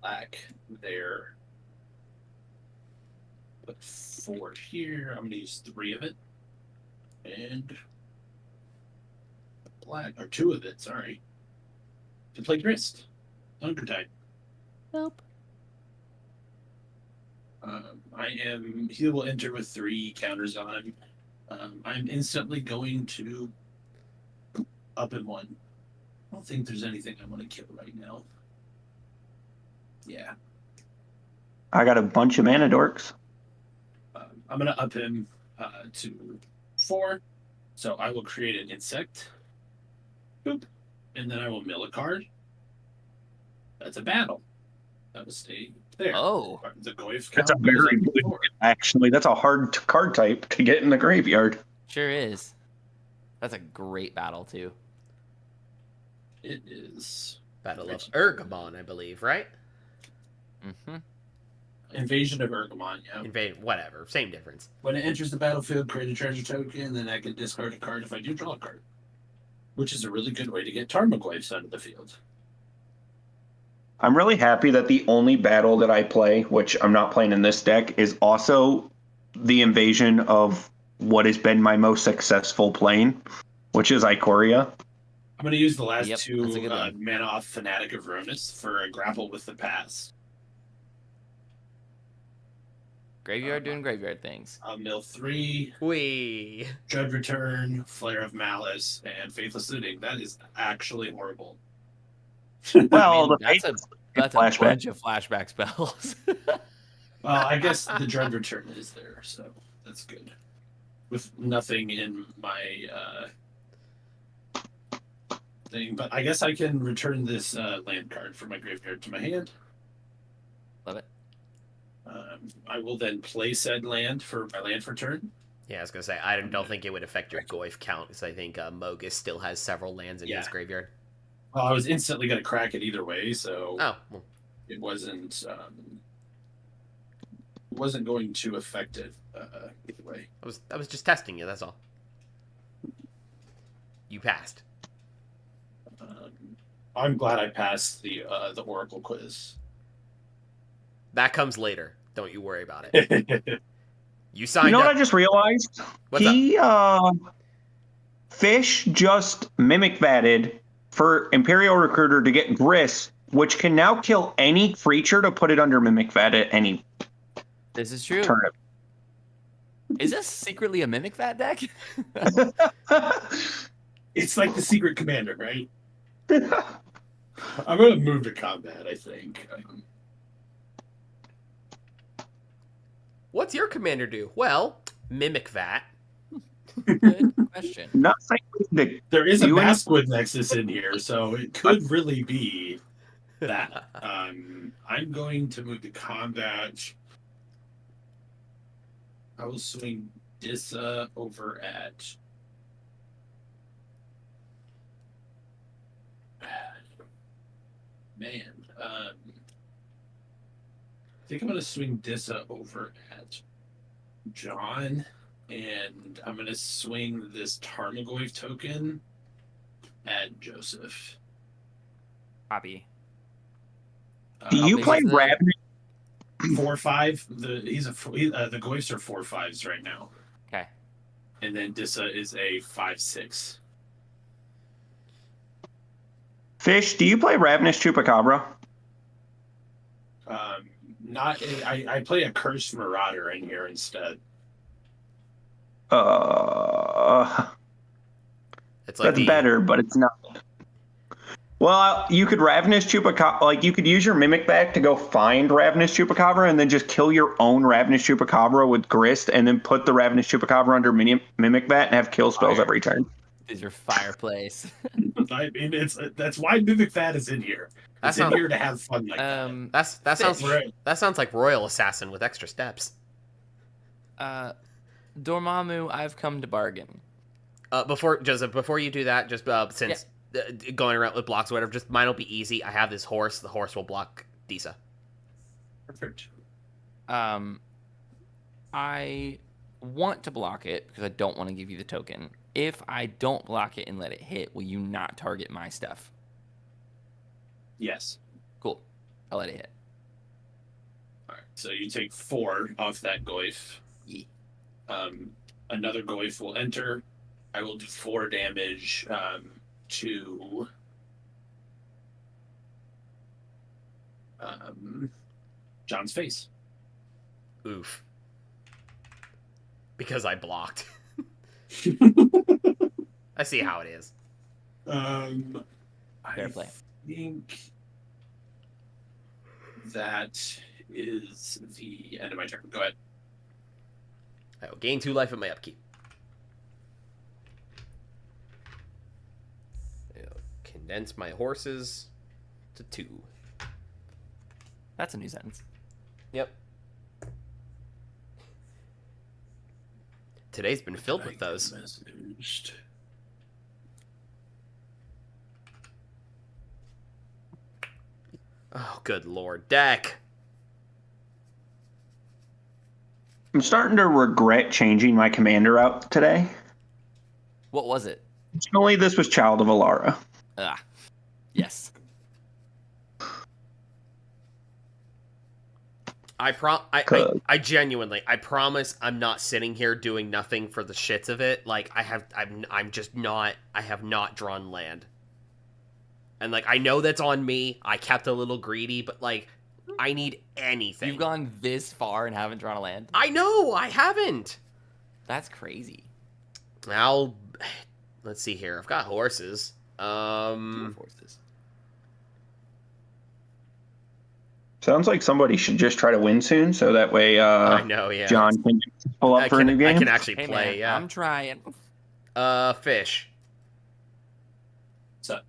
Black there. Put 4 here. I'm going to use 3 of it. And black, or 2 of it, sorry. To play Grist. Hunger Tide. Nope. He will enter with 3 counters on him. I'm instantly going to up in 1. I don't think there's anything I want to kill right now. Yeah. I got a bunch of mana dorks. I'm going to up him to 4. So I will create an insect. Boop. And then I will mill a card. That's a battle. That will stay there. Oh. The Goyf That's a count goes very up to good, 4. actually. That's a hard card type to get in the graveyard. Sure is. That's a great battle too. It is Battle of Ergamon, I believe, right? Mm-hmm. Invasion of Ergamon, yeah. Invade, whatever. Same difference. When it enters the battlefield, create a treasure token, then I can discard a card if I do draw a card. Which is a really good way to get Tarmogoyfs out of the field. I'm really happy that the only battle that I play, which I'm not playing in this deck, is also the invasion of what has been my most successful plane, which is Ikoria. I'm going to use the last Yep, 2 that's a good one. mana off Fanatic of Ronus for a grapple with the past. Graveyard doing graveyard things. I'll mill 3, Wee. Dread Return, Flare of Malice, and Faithless Looting. That is actually horrible. Well, I mean, that's a flashback. bunch of flashback spells. Well, I guess the Dread Return is there, so that's good. With nothing in my thing, but I guess I can return this land card from my graveyard to my hand. Love it. I will then play said land for my land for turn. Yeah, I was gonna say I don't think it would affect your Goyf count because I think Mogis still has several lands in his Yeah. graveyard. Well, I was instantly going to crack it either way, so Oh, well, it wasn't going to affect it either way. I was just testing you. That's all. You passed. I'm glad I passed the Oracle quiz. That comes later. Don't you worry about it. You signed You know what up. I just realized? What's up? Fish just mimic vatted for Imperial Recruiter to get Gris, which can now kill any creature to put it under mimic vat at any This is true. turn. Is this secretly a Mimic Vat deck? It's like the secret commander, right? I'm going to move to combat, I think. What's your commander do? Well, Mimic Vat. Good question. Not saying that There is a You and- Maskwood Nexus in here, so it could really be that. I'm going to move to combat. I will swing Dissa over at. Man, I think I'm gonna swing Dissa over at John, and I'm gonna swing this Tarmogoyf token at Joseph. Copy. Do you big play is the- Ravenous? 4/5. The Goyfs are 4/5s right now, Okay. and then Dissa is a 5/6. Fish, do you play Ravenous Chupacabra? Not. I play a Cursed Marauder in here instead. It's like That's better, but it's not. Well, you could Ravenous Chupacabra, like you could use your Mimic Back to go find Ravenous Chupacabra and then just kill your own Ravenous Chupacabra with Grist and then put the Ravenous Chupacabra under Mimic Bat and have kill spells every turn. Is your fireplace? I mean, that's why Mimic Fat is in here. It's in here to have fun like that. That sounds Right. that sounds like Royal Assassin with extra steps. Dormammu, I've come to bargain. Before you do that, just since going around with blocks or whatever, just mine will be easy. I have this horse. The horse will block Disa. Perfect. I want to block it because I don't want to give you the token. If I don't block it and let it hit, will you not target my stuff? Yes. Cool. I'll let it hit. All right. So you take 4 off that Goyf. Yeah. Another Goyf will enter. I will do 4 damage to John's face. Oof. Because I blocked. I see how it is. Fair play. I think that is the end of my turn. Go ahead. I will gain 2 life at my upkeep. I'll condense my horses to 2. That's a new sentence. Yep. Today's been filled with those. Messaged. Oh, good lord. Deck! I'm starting to regret changing my commander out today. What was it? Originally, this was Child of Alara. Ah. Yes. I genuinely, I promise I'm not sitting here doing nothing for the shits of it. Like, I have not drawn land. And, like, I know that's on me. I kept a little greedy, but, like, I need anything. You've gone this far and haven't drawn a land? I know, I haven't. That's crazy. Let's see here. I've got horses. Dual forces. Sounds like somebody should just try to win soon, so that way I know, yeah. John can pull up for a new game. I can actually Hey, play, man, yeah. I'm trying. Fish. What's up?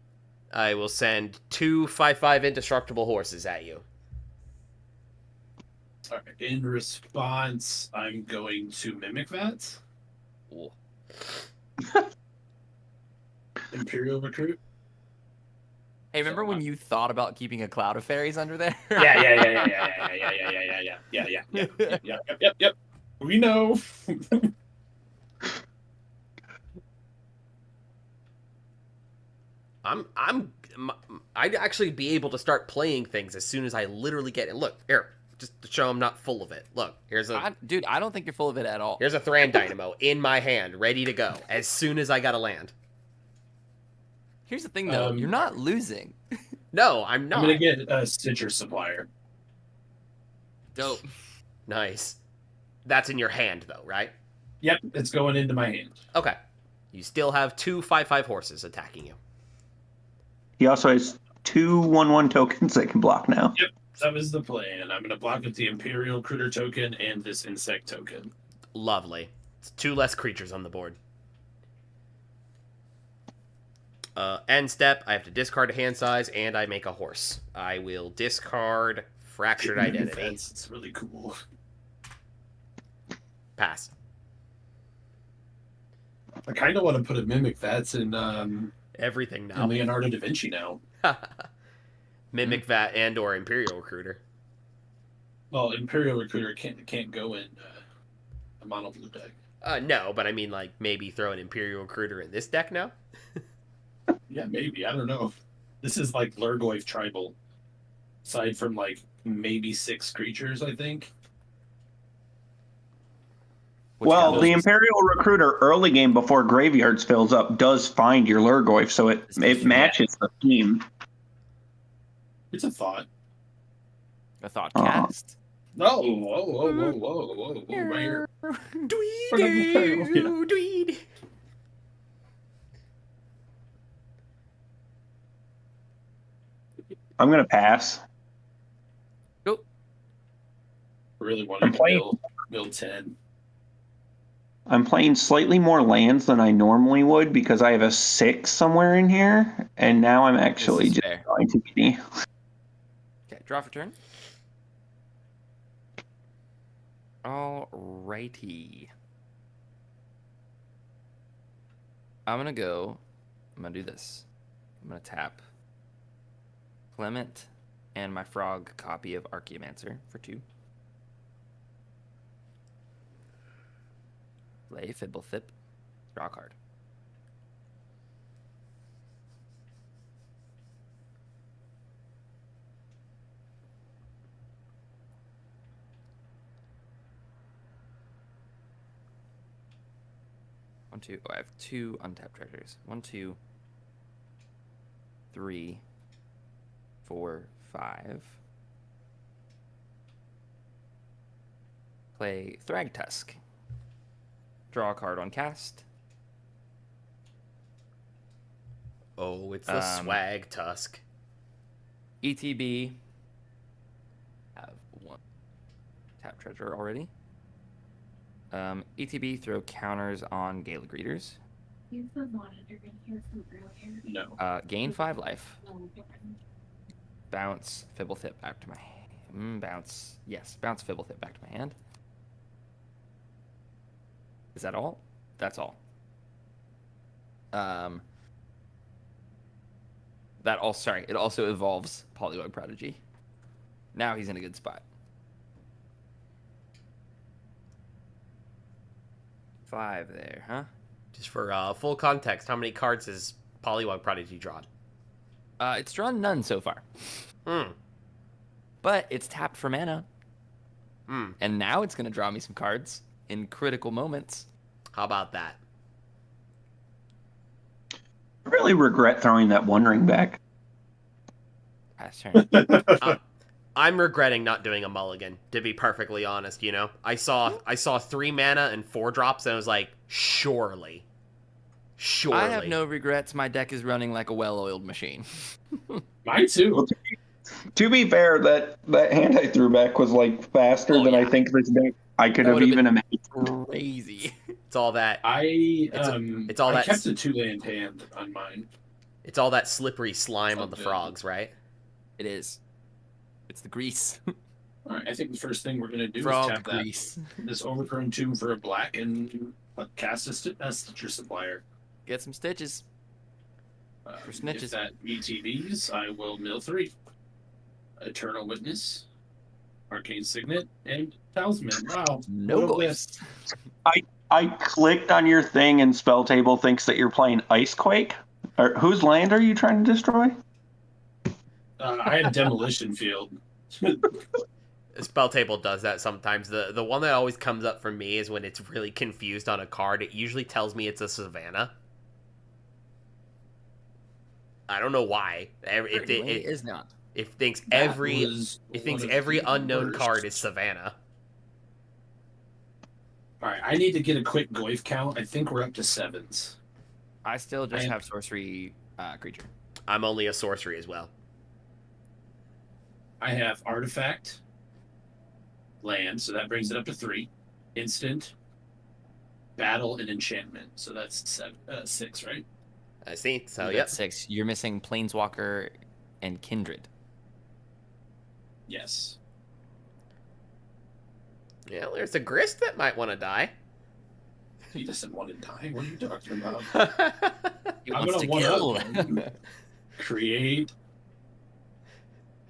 I will send 2 5/5 indestructible horses at you. Sorry. In response, I'm going to Mimic Vats. Ooh. Imperial Recruit. Hey, remember when you thought about keeping a cloud of fairies under there? Yep. We know. I'd actually be able to start playing things as soon as I literally get it. Look, here, just to show I'm not full of it. Look, here's a Dude, I don't think you're full of it at all. here's a Thran Dynamo in my hand, ready to go as soon as I got to land. Here's the thing, though. You're not losing. No, I'm not. I'm gonna get a Stitcher Supplier. Dope. Nice. That's in your hand, though, right? Yep, it's going into my hand. Okay. You still have 2 5/5 horses attacking you. He also has 2 1/1 tokens that can block now. Yep, that was the plan. I'm gonna block with the Imperial Critter token and this Insect token. Lovely. It's 2 less creatures on the board. End step, I have to discard a hand size, and I make a horse. I will discard Fractured Identity. It's really cool. Pass. I kind of want to put a Mimic Vats in Everything now. Leonardo da Vinci now. Mimic Vat and or Imperial Recruiter. Well, Imperial Recruiter can't go in a mono blue deck. No, but I mean, like, maybe throw an Imperial Recruiter in this deck now? Yeah, maybe. I don't know. This is like Lurgoyf Tribal. Aside from like maybe 6 creatures, I think. Which Well, combos the is- Imperial Recruiter early game before Graveyards fills up does find your Lurgoyf, so it This is true. matches the theme. It's a thought. a thought Aw. cast. No, whoa, right here. Dweed. I'm gonna pass. Really I'm wanted to playing- build 10. I'm playing slightly more lands than I normally would because I have a 6 somewhere in here, and now I'm actually This is just fair. going to be. Okay, draw for turn. Alrighty. I'm gonna do this. I'm gonna tap Clement and my frog copy of Archaeomancer for 2. Play Fibblethip. Draw a card. One, two. Oh, I have 2 untapped treasures. 1, 2, 3, 4, 5. Play Thragtusk. Draw a card on cast. Oh, it's the Swag Tusk. ETB. Have 1 tap treasure already. ETB, throw counters on Gala Greeters. You're the monitor in here from earlier. No. Gain 5 life. No, Bounce Fibblethip back to my bounce. Yes, bounce Fibblethip back to my hand. Is that all? That's all. Sorry, it also evolves Polywog Prodigy. Now he's in a good spot. 5 there, huh? Just for full context, how many cards has Polywog Prodigy drawn? It's drawn none so far. But it's tapped for mana. And now it's going to draw me some cards in critical moments. How about that? I really regret throwing that One Ring back. Pass turn. I'm regretting not doing a mulligan, to be perfectly honest, you know? I saw 3 mana and 4 drops, and I was like, surely. I have no regrets. My deck is running like a well-oiled machine. Mine too. To be fair, that hand I threw back was like faster than I think this deck I could That have would've even been imagined. Crazy. It's all that. It's all I that kept a 2-land hand on mine. It's all that slippery slime It's on the all good. frogs, right? It is. It's the grease. All right, I think the first thing we're gonna do is Frog tap that grease. this overgrown tomb for a black and cast a Stitcher Supplier. Get some stitches. For snitches. If that ETBs, I will mill 3. Eternal Witness, Arcane Signet, and Talisman. Wow. No what a voice. list. I clicked on your thing and Spell Table thinks that you're playing Icequake. Whose land are you trying to destroy? I had Demolition Field. Spell Table does that sometimes. The one that always comes up for me is when it's really confused on a card. It usually tells me it's a Savannah. I don't know why. It is not. It thinks That every was one of every the unknown worst. card is Savannah. All right, I need to get a quick Goyf count. I think we're up to 7s. I still just I- have sorcery creature. I'm only a sorcery as well. I have Artifact, Land, so that brings it up to 3. Instant, Battle, and Enchantment. So that's 6, right? I see. So You're yep. at 6. You're missing Planeswalker and Kindred. Yes. Yeah, there's a grist that might want to die. He doesn't want to die. What are you talking about? He I'm wants gonna to one kill. up him. Create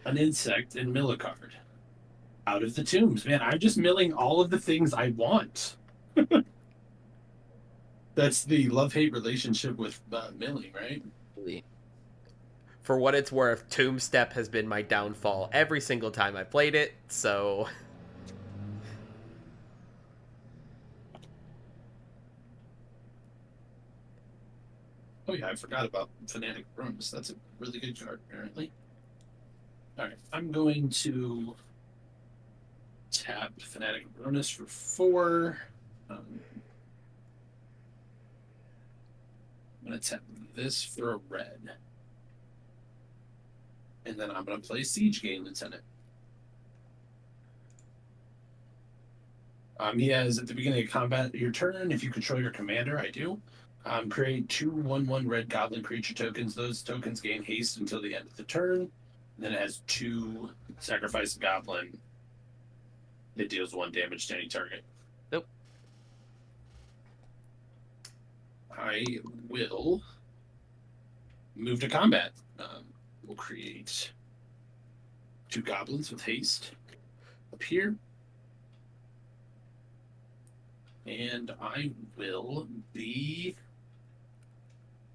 an insect and mill a card out of the tombs. Man, I'm just milling all of the things I want. That's the love-hate relationship with milling, right? For what it's worth, Tomb Step has been my downfall every single time I played it, so... Oh yeah, I forgot about Fanatic Rooms. That's a really good card, apparently. Alright, I'm going to tap Fanatic Bonus for 4. I'm going to tap this for a red. And then I'm going to play Siege Game Lieutenant. He has, at the beginning of combat your turn, if you control your commander, I do, create 2 1/1 red goblin creature tokens. Those tokens gain haste until the end of the turn. And then it has 2 sacrifice a goblin. It deals 1 damage to any target. Nope. I will move to combat. We'll create 2 goblins with haste up here. And I will be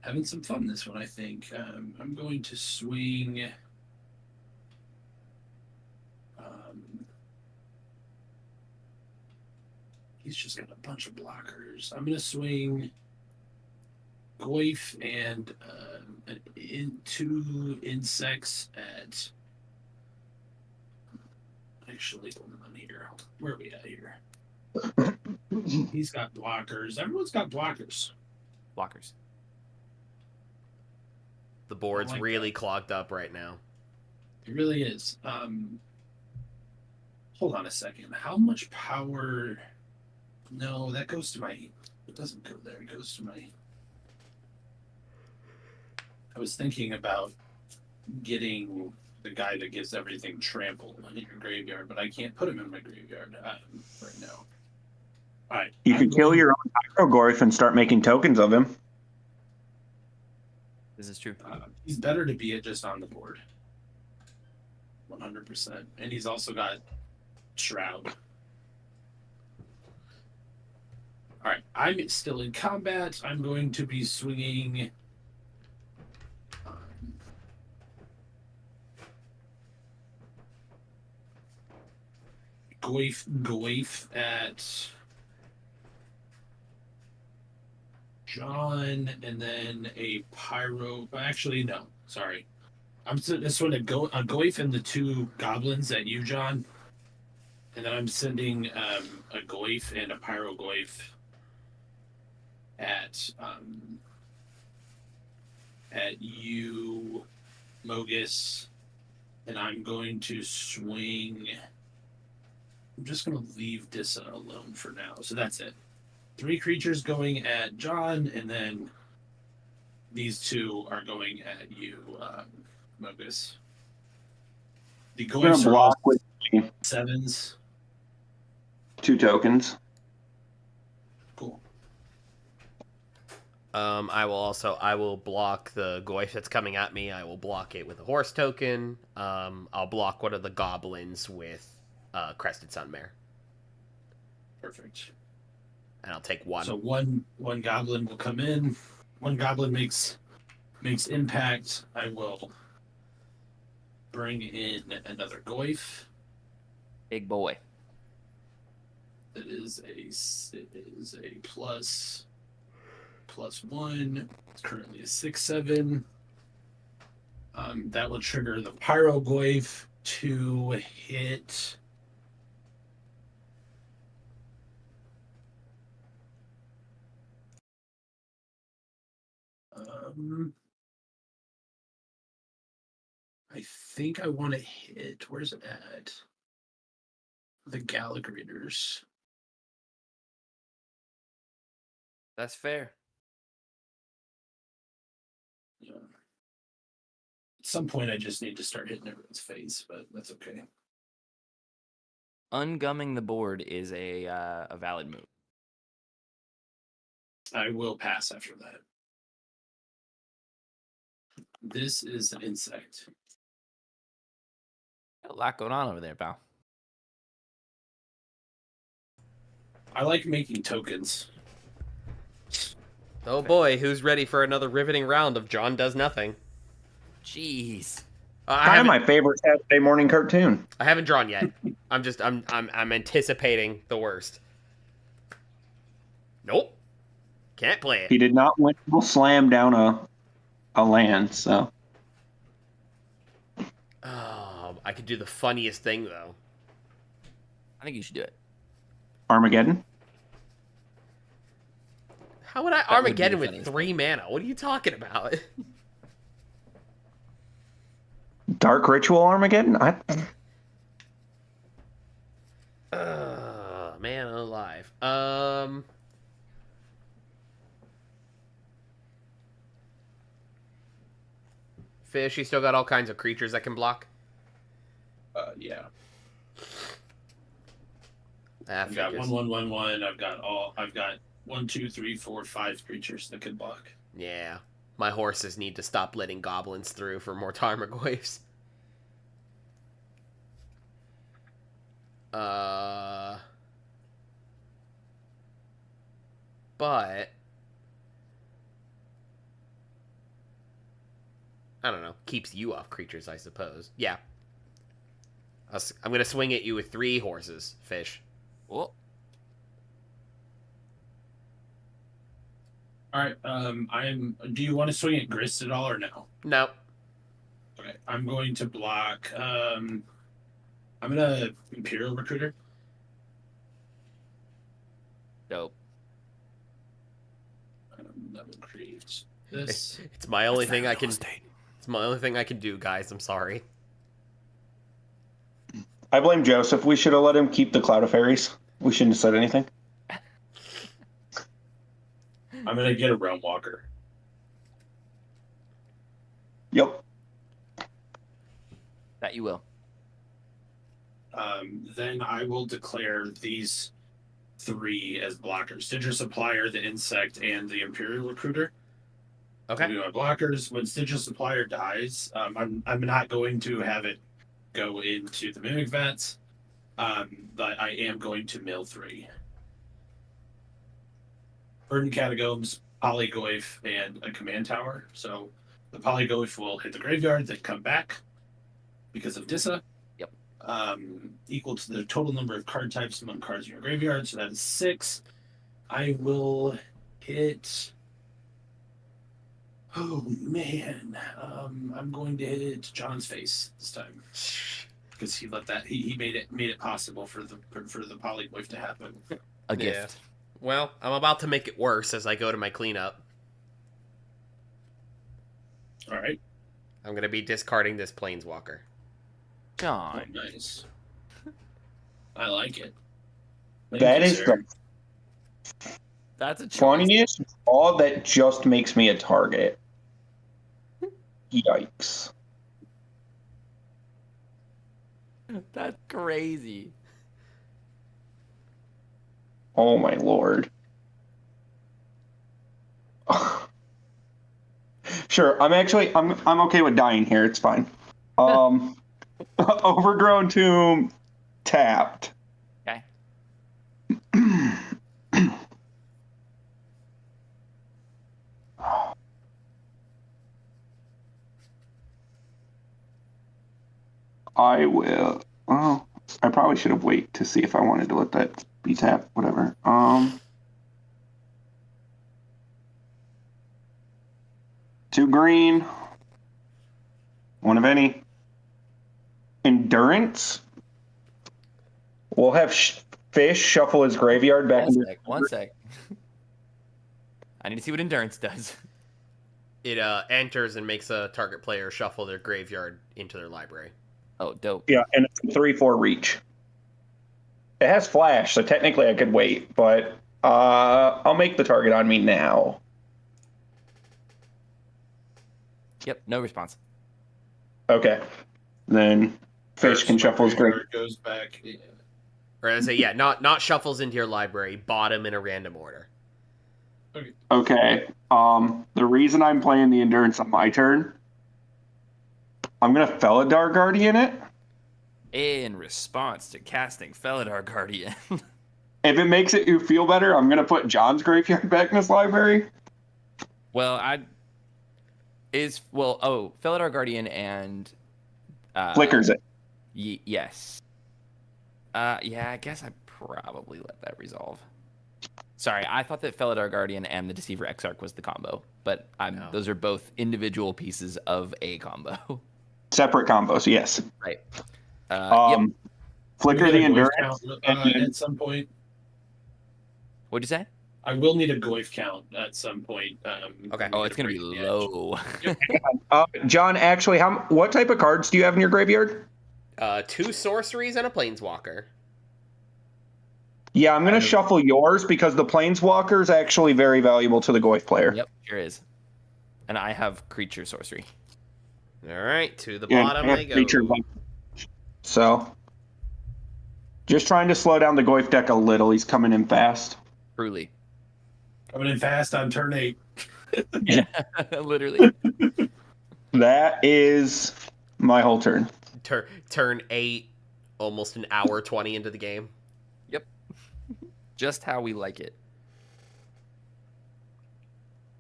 having some fun this one, I think. I'm going to swing. He's just got a bunch of blockers. I'm going to swing Goif and 2 insects at. Actually, hold on here. Where are we at here? He's got blockers. Everyone's got blockers. Blockers. The board's I like really that. clogged up right now. It really is. Hold on a second. How much power? No, that goes to my. It doesn't go there. It goes to my. I was thinking about getting the guy that gives everything trample in your graveyard, but I can't put him in my graveyard right now. All right. You could kill your own Pyrogorth and start making tokens of him. This is true. He's better to be just on the board. 100%. And he's also got Shroud. All right. I'm still in combat. I'm going to be swinging. Goif at John, and then a pyro. Actually, no, sorry. I'm just going to go Goif and the 2 goblins at you, John, and then I'm sending a Goif and a pyro Goif at you, Mogis, and I'm going to swing. I'm just going to leave Dissa alone for now. So that's it. 3 creatures going at John, and then these 2 are going at you, Mogis. The I'm gonna Goyfs are block all with 7s. 2 tokens. Cool. I will block the Goyf that's coming at me. I will block it with a horse token. I'll block one of the goblins with Crested Sunmare. Perfect. And I'll take 1. So one goblin will come in. 1 goblin makes impact. I will bring in another Goyf. Big boy. It is a +1. It's currently a 6/7. That will trigger the Pyro Goyf to hit. I think I want to hit. Where's it at? The Gallic Readers. That's fair. Yeah. At some point, I just need to start hitting everyone's face, but that's okay. ungumming the board is a valid move. I will pass after that. This is an insect. A lot going on over there, pal. I like making tokens. Oh boy, who's ready for another riveting round of John Does Nothing? Jeez. I Kind of my favorite Saturday morning cartoon. haven't drawn yet. I'm anticipating the worst. Nope. Can't play He it. did not win. We'll slam down a land, so. Oh, I could do the funniest thing though. I think you should do it. Armageddon? How would I would be the Armageddon with funniest 3 mana? What are you talking about? Dark Ritual Armageddon? Man alive. Fish, you still got all kinds of creatures that can block? Yeah. Ah, I've got figures. 1/1/1/1. I've got 1, 2, 3, 4, 5 creatures that can block. Yeah. My horses need to stop letting goblins through for more Tarmogoyfs. But I don't know. Keeps you off creatures, I suppose. Yeah. I'm gonna swing at you with 3 horses, Fish. Well, All right. Do you want to swing at Grist at all or no? No. Okay. I'm going to block. I'm gonna Imperial Recruiter. dope. That will create this. It's my only thing I can. It's my only thing I can do, guys. I'm sorry. I blame Joseph. We should have let him keep the Cloud of Fairies. We shouldn't have said anything. I'm gonna get a Realm Walker. Yep. That you will. Then I will declare these 3 as blockers: Sigil Supplier, the Insect, and the Imperial Recruiter. Okay. Do my blockers. When Sigil Supplier dies, I'm not going to have it go into the Mimic Vats, but I am going to mill 3. Burden Catacombs, Polygoyf, and a Command Tower. So the Polygoyf will hit the graveyard, then come back because of Dissa. Yep. Equal to the total number of card types among cards in your graveyard. So that is 6. I will hit. Oh man, I'm going to hit John's face this time because he let that he made it possible for the Polygoyf to happen. A gift. Well, I'm about to make it worse as I go to my cleanup. All right. I'm gonna be discarding this Planeswalker. Oh, John. nice. I like it. That is the That's a choice. funniest draw that just makes me a target. Yikes. That's crazy. Oh my lord. Sure, I'm okay with dying here. It's fine. Overgrown Tomb tapped. Okay. I will. Oh, I probably should have waited to see if I wanted to let that be tapped. Whatever. 2 green. 1 of any. Endurance. We'll have Fish shuffle his graveyard back into. One sec. I need to see what endurance does. It enters and makes a target player shuffle their graveyard into their library. Oh, dope. Yeah, and it's a 3/4 reach. It has flash, so technically I could wait, but I'll make the target on me now. Yep, no response. Okay. Then Fish can shuffle his graveyard. Goes back. Yeah. Or I say, yeah, not shuffles into your library, bottom in a random order. Okay. The reason I'm playing the endurance on my turn, I'm gonna Felidar Guardian it. In response to casting Felidar Guardian. If it makes it you feel better, I'm gonna put John's graveyard back in his library. Well, Felidar Guardian and Flickers it. Yes. Yeah, I guess I probably let that resolve. Sorry, I thought that Felidar Guardian and the Deceiver Exarch was the combo, but No. those are both individual pieces of a combo. Separate combos, yes. Right. Flicker We'll the get a Goyf endurance. count, at some point. What'd you say? I will need a Goyf count at some point. Okay. Oh, it's gonna be low. John, actually, what type of cards do you have in your graveyard? 2 sorceries and a planeswalker. Yeah, I'm gonna shuffle yours because the Planeswalker is actually very valuable to the Goyf player. Yep, sure is. And I have creature sorcery. All right, to the Yeah, bottom I have they go. creature So, just trying to slow down the Goyf deck a little. He's coming in fast. Truly. Coming in fast on turn 8. Yeah, literally. That is my whole turn. Turn 8, almost an hour 20 into the game. Yep. Just how we like it.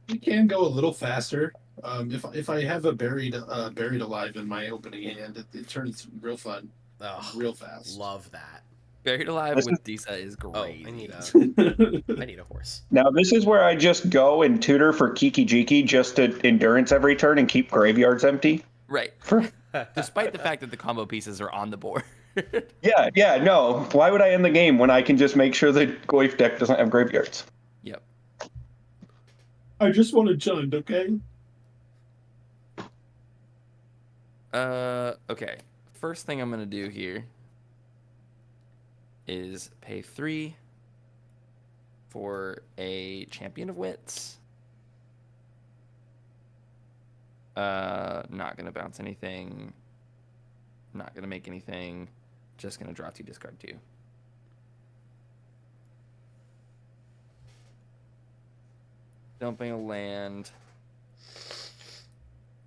We can go a little faster. If I have a buried alive in my opening hand, it turns real fun, Oh, real fast. love that. Buried Alive This with Disa is Oh, great. I need a horse. Now, this is where I just go and tutor for Kiki Jiki just to endurance every turn and keep graveyards empty. Right. Despite the fact that the combo pieces are on the board. Yeah, no. Why would I end the game when I can just make sure the Goyf deck doesn't have graveyards? Yep. I just want to chund, okay? Okay. First thing I'm gonna do here is pay 3 for a Champion of Wits. Not gonna bounce anything. Not gonna make anything. Just gonna draw 2, discard 2. Dumping a land.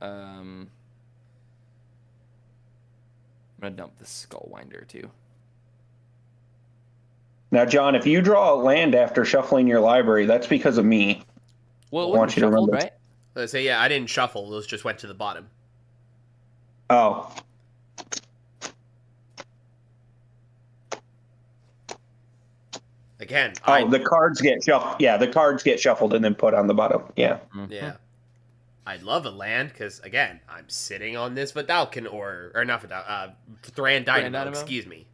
I'm gonna dump the Skullwinder too. Now, John, if you draw a land after shuffling your library, that's because of me. Well, I it want wasn't you to shuffled, remember. right? Let's say, yeah, I didn't shuffle. Those just went to the bottom. Oh. Again, The cards get shuffled. Yeah, the cards get shuffled and then put on the bottom. Yeah. Yeah. I'd love a land, because, again, I'm sitting on this Vidalcan, or not Vidal, Thran Dynamo, excuse me.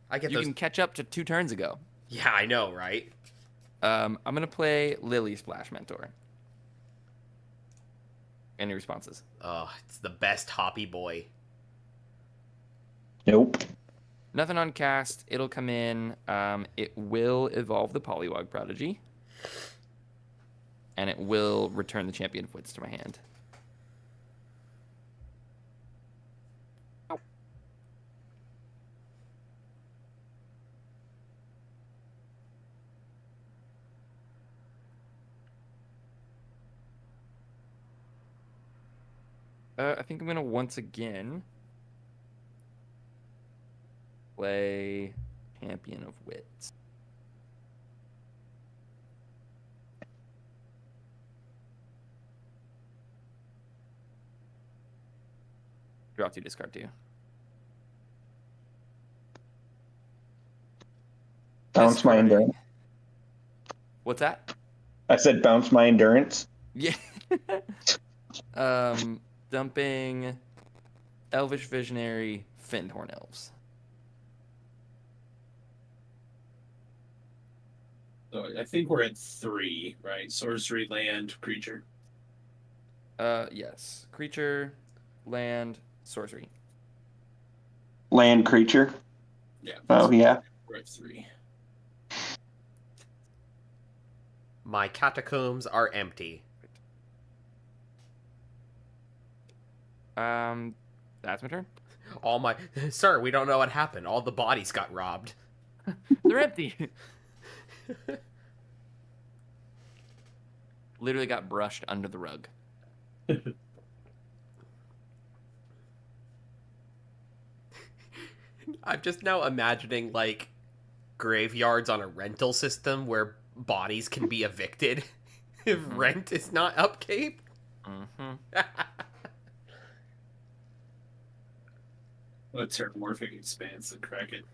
I get You those. can catch up to 2 turns ago. Yeah, I know, right? I'm gonna play Lily Splash Mentor. Any responses? Oh, it's the best hoppy boy. Nope. Nothing on cast. It'll come in. It will evolve the Polywog Prodigy. And it will return the Champion of Wits to my hand. I think I'm going to once again play Champion of Wits. Draw 2, discard 2. Bounce my endurance. What's that? I said bounce my endurance. Yeah. Dumping Elvish Visionary, Findhorn Elves. So I think we're at 3, right? Sorcery, land, creature. Yes. Creature, land, sorcery. Land creature. Yeah. Oh, yeah. We're at 3. My catacombs are empty. That's my turn. All my... Sir, we don't know what happened. All the bodies got robbed. They're empty. Literally got brushed under the rug. I'm just now imagining like graveyards on a rental system where bodies can be evicted if rent is not upkeep. Mm-hmm. What a terramorphic expanse and crack it.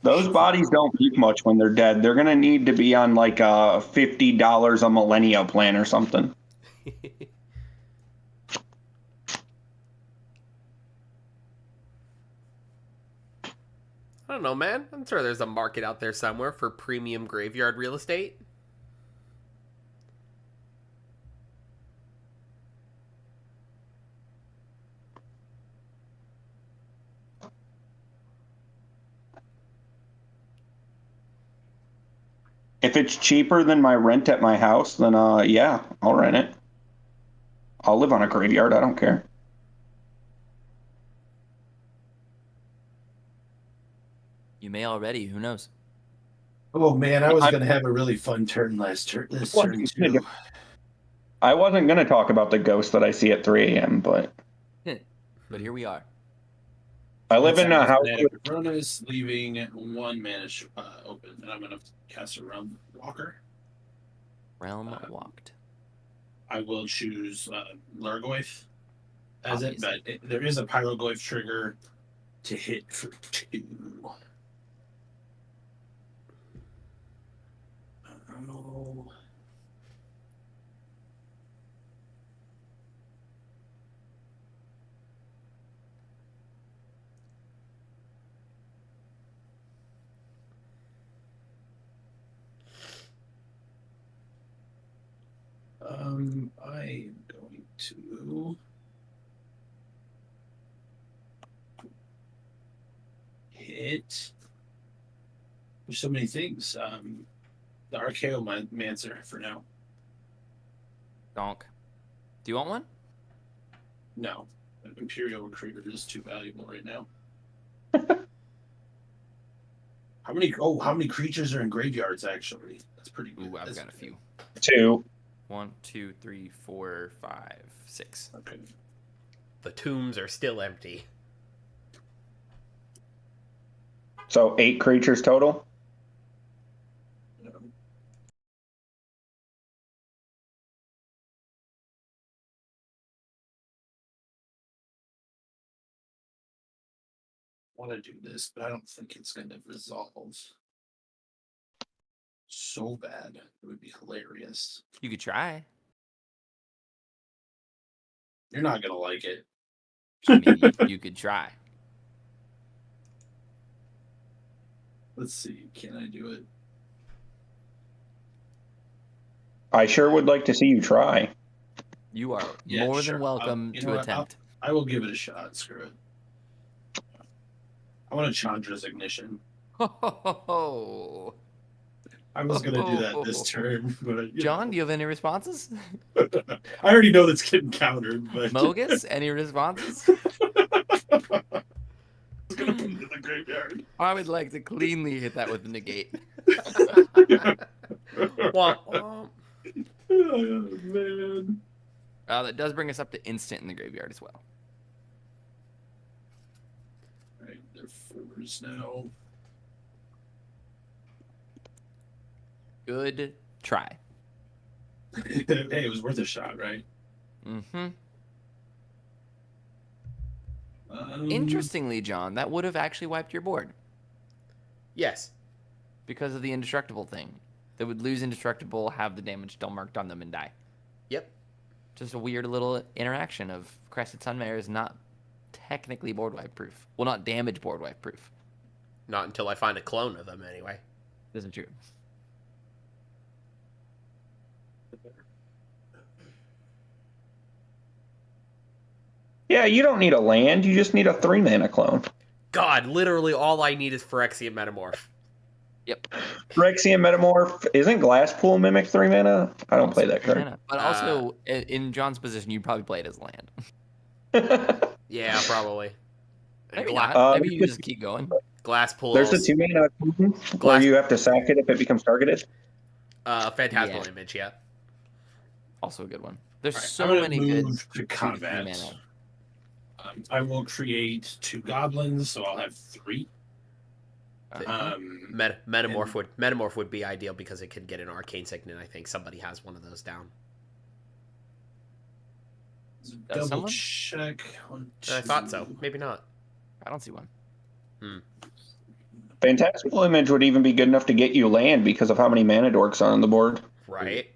Those bodies don't keep much when they're dead. They're gonna need to be on like a $50 a millennia plan or something. I don't know, man. I'm sure there's a market out there somewhere for premium graveyard real estate. If it's cheaper than my rent at my house, then yeah, I'll rent it. I'll live on a graveyard. I don't care. You may already. Who knows? Oh man, I was gonna have a really fun turn last turn. This turn too. I wasn't gonna talk about the ghost that I see at 3 a.m., but But here we are. I live in a house. Fanatic Cronus, leaving 1 mana open, and I'm gonna cast a Realm Walker. Realm walked. I will choose Lurgoyf as it, Obviously. but there is a Pyroglyph trigger to hit for 2. Oh. I am going to hit. There's so many things. The Archaeomancer for now. Donk. Do you want one? No, the Imperial Recruiter is too valuable right now. How many creatures are in graveyards actually? That's pretty good. Ooh, I've That's got a few. 2. 1, 2, 3, 4, 5, 6. Okay. The tombs are still empty. So 8 creatures total. I want to do this, but I don't think it's going to resolve so bad. It would be hilarious. You could try. You're not going to like it. I mean, you could try. Let's see. Can I do it? I sure would like to see you try. You are Yeah, more sure. than welcome You to know what? attempt. I will give it a shot. Screw it. I want a Chandra's Ignition. Ho, ho, ho, ho. I was going to do that this turn, but John, do you have any responses? I already know that's getting countered, but Mogis, any responses? I was going to put it in the graveyard. I would like to cleanly hit that with the negate. Womp, womp. Oh, man. That does bring us up to instant in the graveyard as well. All right, they're 4s now. Good try. Hey, it was worth a shot, right? Mm-hmm. Um, Interestingly, John, that would have actually wiped your board Yes. because of the indestructible thing. They would lose indestructible, have the damage still marked on them, and die. Yep. Just a weird little interaction of Crested Sunmare is not technically board wipe proof. Well, not damage board wipe proof. Not until I find a clone of them, anyway. Isn't true. Yeah, you don't need a land. You just need a 3 mana clone. God, literally all I need is Phyrexian Metamorph. Yep. Phyrexian Metamorph. Isn't Glasspool Mimic 3 mana? I don't play that card. Mana. But also, in John's position, you'd probably play it as land. Yeah, probably. Maybe Gla- not. Maybe you just keep going. Glass pools. There's a 2-mana where Glass- you have to sack it if it becomes targeted. Phantasmal Yeah. Image, yeah. Also a good one. There's Alright, so I'm gonna many good move to 2 to 3 combat. mana. I will create 2 goblins, so I'll have 3. Uh-huh. Metamorph would be ideal because it could get an Arcane Signet. I think somebody has one of those down. Double someone? check. 1, 2. I thought so. Maybe not. I don't see one. Phantasmal Image would even be good enough to get you land because of how many mana dorks are on the board. Right.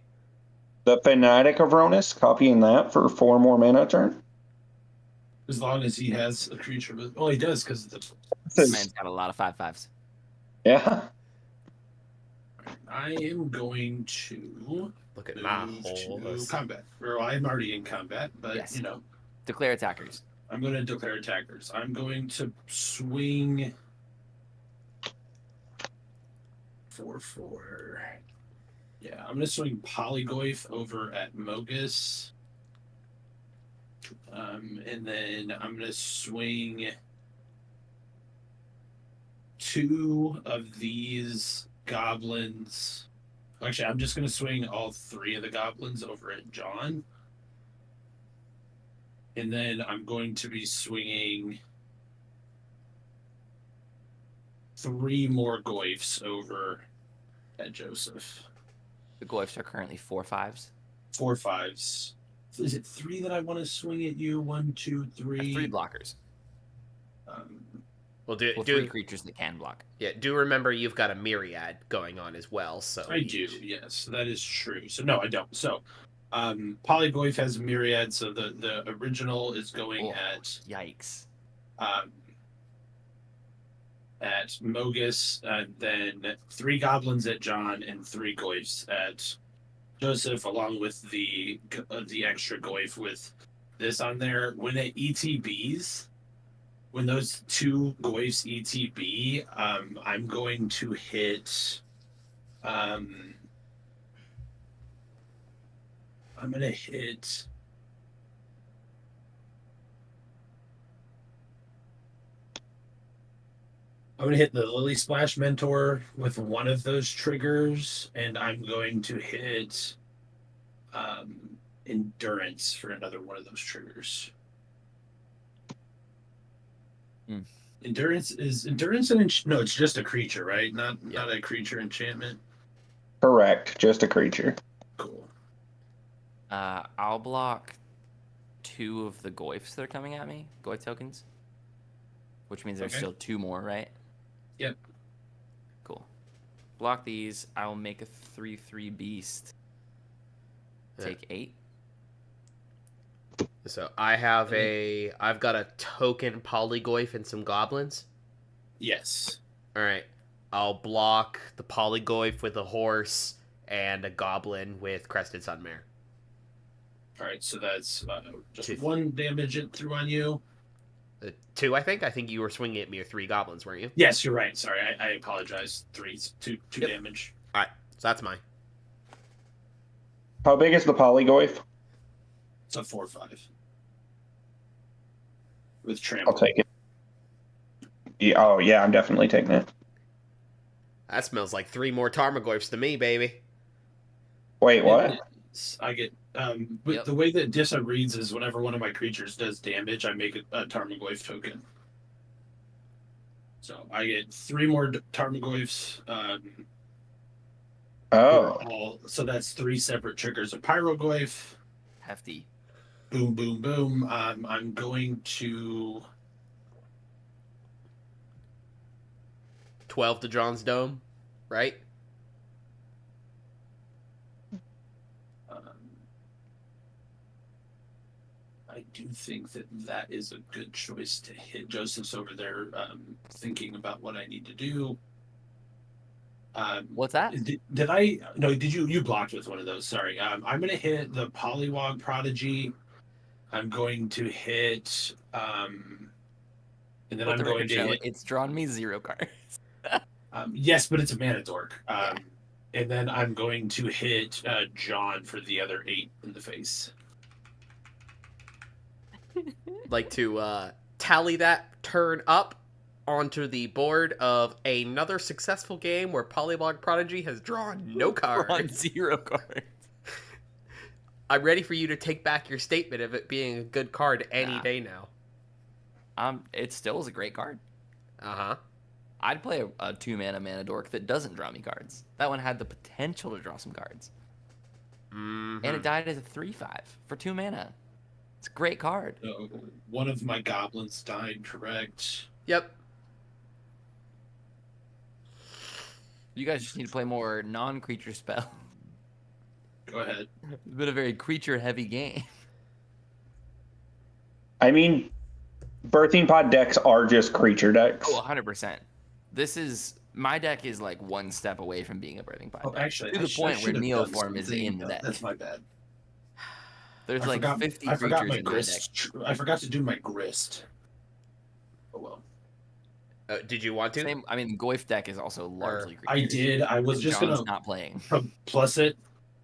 The Fanatic of Ronus, copying that for 4 more mana a turn. As long as he has a creature with. Oh, he does because the. This man's got a lot of 5/5s. Yeah. I am going to Look at my move hole. to combat. Or I'm already in combat, but Yes. you know, Declare attackers. I'm going to declare attackers. I'm going to swing 4/4. Yeah, I'm going to swing Polygoyf over at Mogis. And then I'm going to swing 2 of these goblins. Actually, I'm just going to swing all 3 of the goblins over at John. And then I'm going to be swinging 3 more Goyfs over at Joseph. The Goyfs are currently 4/5s. 4 5s. Is it 3 that I want to swing at you? 1, 2, 3. 3 blockers. Well, 3 creatures that can block. Yeah, do remember you've got a myriad going on as well. So I do, yes, that is true. So no, I don't. So Polygoyf has a myriad, so the original is going Yikes. at Mogis, and then 3 goblins at John and 3 Goyfs at Joseph, along with the extra Goyf with this on there. When it ETBs, when those 2 Goyfs ETB, I'm going to hit. I'm gonna hit. I'm going to hit the Lily Splash Mentor with one of those triggers, and I'm going to hit Endurance for another one of those triggers. Endurance no, it's just a creature, right? Not a creature enchantment. Correct. Just a creature. Cool. I'll block 2 of the Goyfs that are coming at me. Goyf tokens. Which means there's still 2 more, right? Yep. Cool. Block these. I'll make a 3/3 beast. Take 8. So I've got a token Polygoyf and some goblins. Yes. All right. I'll block the Polygoyf with a horse and a goblin with Crested Sunmare. All right, so that's just 2. 1 damage it threw on you. 2, I think. I think you were swinging at me with 3 goblins, weren't you? Yes, you're right. Sorry, I apologize. 2 damage. All right. So that's mine. How big is the Polygoyf? It's a 4/5 with trample. I'll take it. Yeah, oh, yeah, I'm definitely taking it. That smells like 3 more Tarmogoyfs to me, baby. Wait, what? I get Yep. the way that Dissa reads is whenever one of my creatures does damage, I make a Tarmogoyf token. So I get 3 more Tarmogoyfs. So that's 3 separate triggers of Pyrogoyf. Hefty. Boom, boom, boom. I'm going to 12 to John's Dome, right? I do think that is a good choice to hit. Joseph's over there thinking about what I need to do. What's that? Did I? No, did you? You blocked with one of those. Sorry. I'm going to hit the Polywog Prodigy. I'm going to hit. And then I'm going to hit. It's drawn me 0 cards. Yes, but it's a mana dork. And then I'm going to hit John for the other 8 in the face. Like to tally that turn up onto the board of another successful game where Polylog Prodigy has drawn no We're on cards. 0 cards. I'm ready for you to take back your statement of it being a good card any Nah. day now. It still is a great card. Uh-huh. I'd play a 2-mana mana dork that doesn't draw me cards. That one had the potential to draw some cards. Mm-hmm. And it died as a 3/5 for 2 mana. It's a great card. One of my goblins died, correct? Yep. You guys just need to play more non-creature spell. Go ahead. It's been a very creature-heavy game. I mean, birthing pod decks are just creature decks. Oh, 100%. My deck is like one step away from being a birthing pod Oh, deck. actually, To I the should- I point where should have done Neoform is something. in the deck. That's my bad. There's I like forgot, 50 I forgot creatures my in my deck. grist. I forgot to do my grist. Oh well. Did you want to? Same, I mean, Goyf deck is also largely creatures. I did. I was And just John's gonna not playing. plus it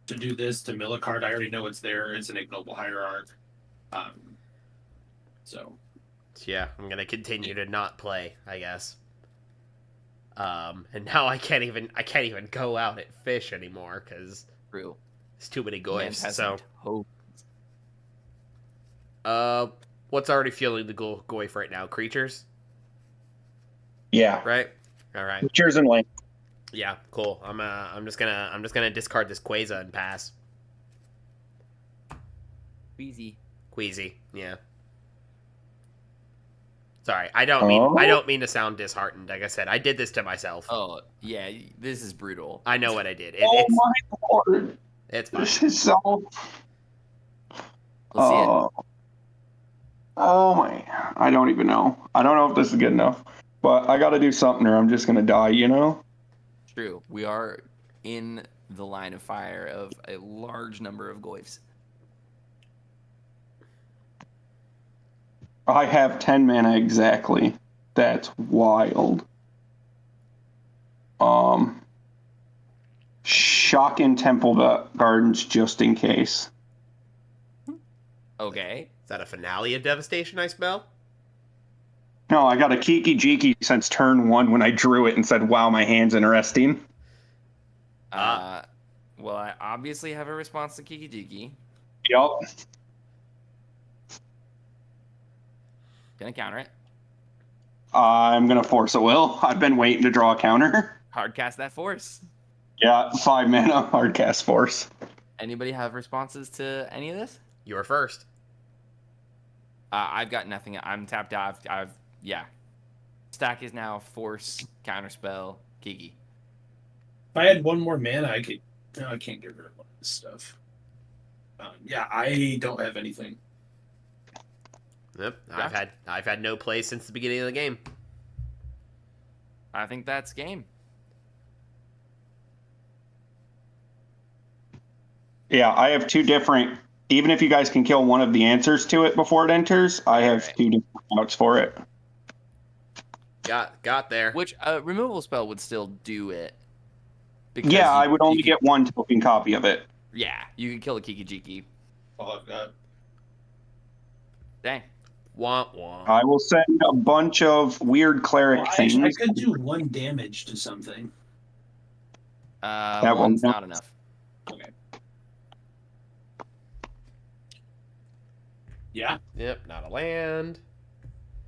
to do this to mill a card. I already know it's there. It's an ignoble hierarch. So Yeah, I'm gonna continue to not play, I guess. And now I can't even go out at fish anymore because True. there's too many goyfs. So, Phantasm Hope. what's already fueling the goyf right now? Creatures, Yeah, right? All right. creatures and land. Yeah, cool. I'm just gonna discard this Quasar and pass. Easy. Queasy, yeah. Sorry, I don't mean to sound disheartened. Like I said, I did this to myself. Oh, yeah, this is brutal. I know what I did. Oh my lord, It's fine. this is so. Let's see it. Oh my! I don't even know. I don't know if this is good enough, but I got to do something or I'm just gonna die. You know. True. We are in the line of fire of a large number of goyfs. I have 10 mana exactly. That's wild. Shocking Temple Gardens just in case. Okay. Is that a finale of devastation I smell? No, I got a Kiki Jiki since turn 1 when I drew it and said, wow, my hand's interesting. Well, I obviously have a response to Kiki Jiki. Yup. Gonna counter it. I'm going to force a will. I've been waiting to draw a counter. Hardcast that force. Yeah, 5 mana, hard cast force. Anybody have responses to any of this? You're first. I've got nothing. I'm tapped out. Yeah. Stack is now force, counterspell, Kiki. if I had one more mana, I could. No, I can't get rid of one of this stuff. Yeah, I don't have anything. Yep. Yeah. I've had no play since the beginning of the game. I think that's game. Yeah, I have 2 different. Even if you guys can kill one of the answers to it before it enters, I have Right. 2 different routes for it. Got there. Which removal spell would still do it. Yeah, I would only could- get 1 token copy of it. Yeah, you can kill a Kiki Jiki. All I've got. Dang. Womp womp. I will send a bunch of weird cleric Well, things. I could do 1 damage to something. That One's one- not enough. Okay. Yeah. Yep. Not a land.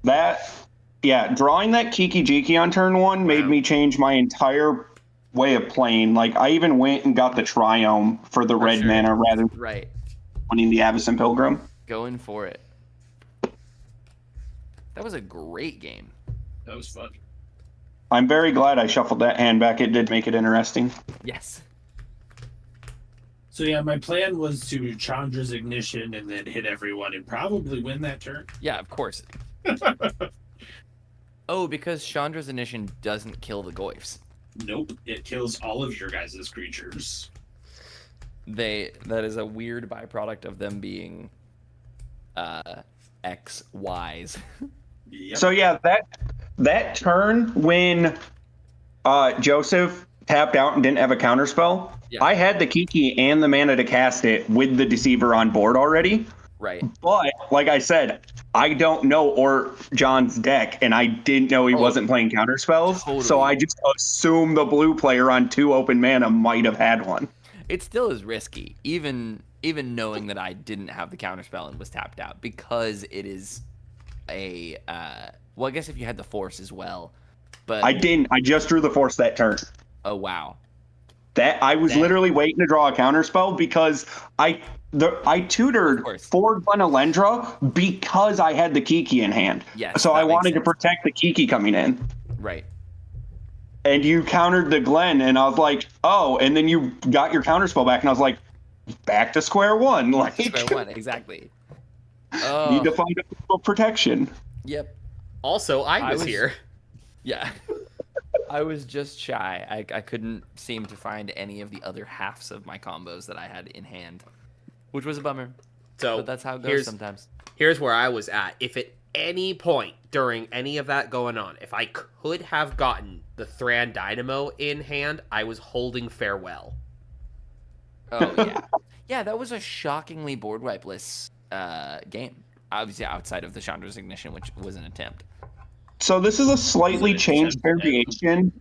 Drawing that Kiki Jiki on turn 1 made Wow. me change my entire way of playing. Like, I even went and got the Triome for the red sure. mana rather than Right. winning the Avacyn Pilgrim. Going for it. That was a great game. That was fun. I'm very glad I shuffled that hand back. It did make it interesting. Yes. So yeah, my plan was to Chandra's Ignition and then hit everyone and probably win that turn. Yeah, of course. Oh, because Chandra's Ignition doesn't kill the Goyfs. Nope, it kills all of your guys' creatures. That is a weird byproduct of them being XYs. Yep. So yeah, that turn when Joseph tapped out and didn't have a counterspell, Yeah. I had the Kiki and the mana to cast it with the Deceiver on board already. Right. But like I said, I don't know or John's deck, and I didn't know he Oh, wasn't playing counter spells. So totally. I just assume the blue player on 2 open mana might have had one. It still is risky, even knowing that I didn't have the counterspell and was tapped out, because it is a well, I guess if you had the force as well, but I didn't. I just drew the force that turn. oh wow, That I was Dang. literally waiting to draw a counter spell because I Of tutored course. for Glenalendra because I had the Kiki in hand. Yes, So that I makes wanted to sense. protect the Kiki coming in. right. And you countered the Glen, and I was like, oh, and then you got your counter spell back, and I was like, back to square one. Like, Square one, exactly. need Oh, to find a protection. yep. Also, I I was was- here. Yeah. I was just shy. I couldn't seem to find any of the other halves of my combos that I had in hand, which was a bummer. So But that's how it goes here's sometimes. here's where I was at. If at any point during any of that going on, if I could have gotten the Thran Dynamo in hand, I was holding Farewell. Oh yeah, yeah. That was a shockingly board wipeless game. Obviously, outside of the Chandra's Ignition, which was an attempt. So this is a slightly changed variation.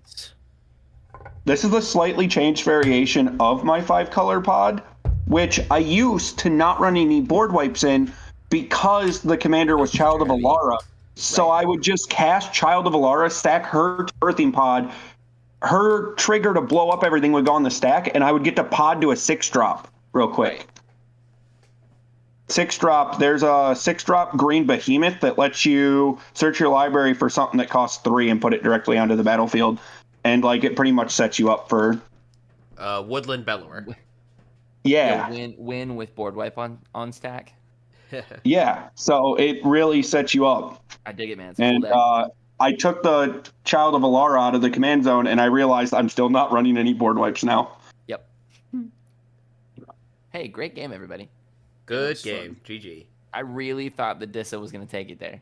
This is a slightly changed variation of my 5-color pod, which I used to not run any board wipes in because the commander was Child of Alara. So Right. I would just cast Child of Alara, stack her Birthing Pod, her trigger to blow up everything would go on the stack, and I would get to pod to a 6-drop real quick. Right. 6-drop, there's a 6-drop green behemoth that lets you search your library for something that costs 3 and put it directly onto the battlefield. And like it pretty much sets you up for Woodland Bellower. yeah. Win with board wipe on stack. Yeah. So it really sets you up. I dig it, man. It's a cool And deck. I took the Child of Alara out of the command zone and I realized I'm still not running any board wipes now. Yep. Hey, great game, everybody. Good was game. GG. I really thought the Dissa was going to take it there.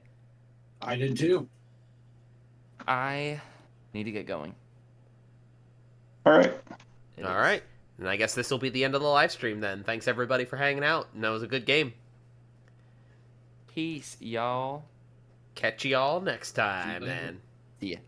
I did too. I need to get going. All right. It All is- right. And I guess this will be the end of the live stream then. Thanks everybody for hanging out. And that was a good game. Peace, y'all. Catch y'all next time later. then. See ya.